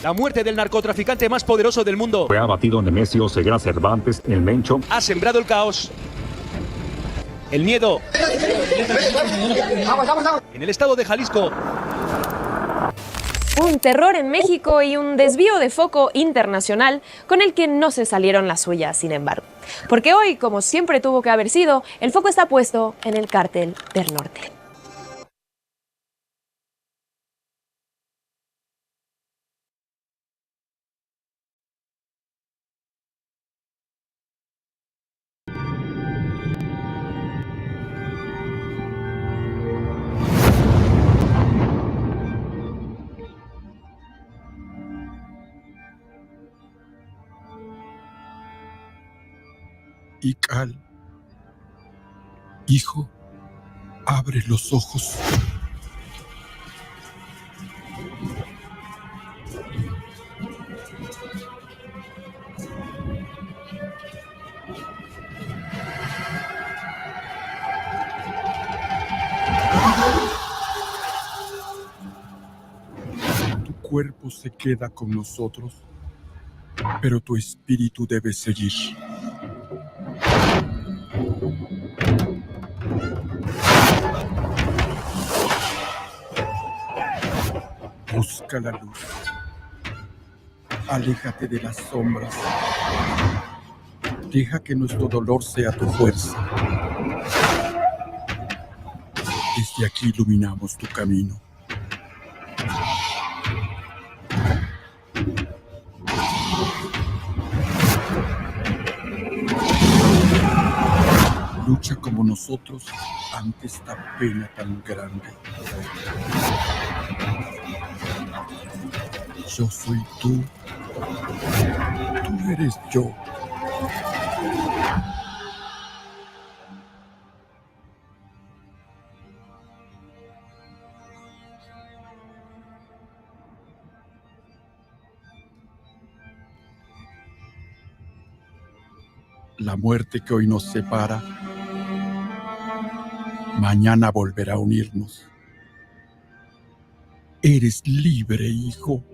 La muerte del narcotraficante más poderoso del mundo fue abatido Nemesio Ceguera Cervantes, El Mencho. Ha sembrado el caos, el miedo en el estado de Jalisco. Un terror en México y un desvío de foco internacional con el que no se salieron las suyas, sin embargo. Porque hoy, como siempre tuvo que haber sido, el foco está puesto en el cártel del norte. Ical, hijo, abre los ojos. Tu cuerpo se queda con nosotros, pero tu espíritu debe seguir. Busca la luz. Aléjate de las sombras. Deja que nuestro dolor sea tu fuerza. Desde aquí iluminamos tu camino. Lucha como nosotros ante esta pena tan grande. Yo soy tú. Tú eres yo. La muerte que hoy nos separa, mañana volverá a unirnos. Eres libre, hijo.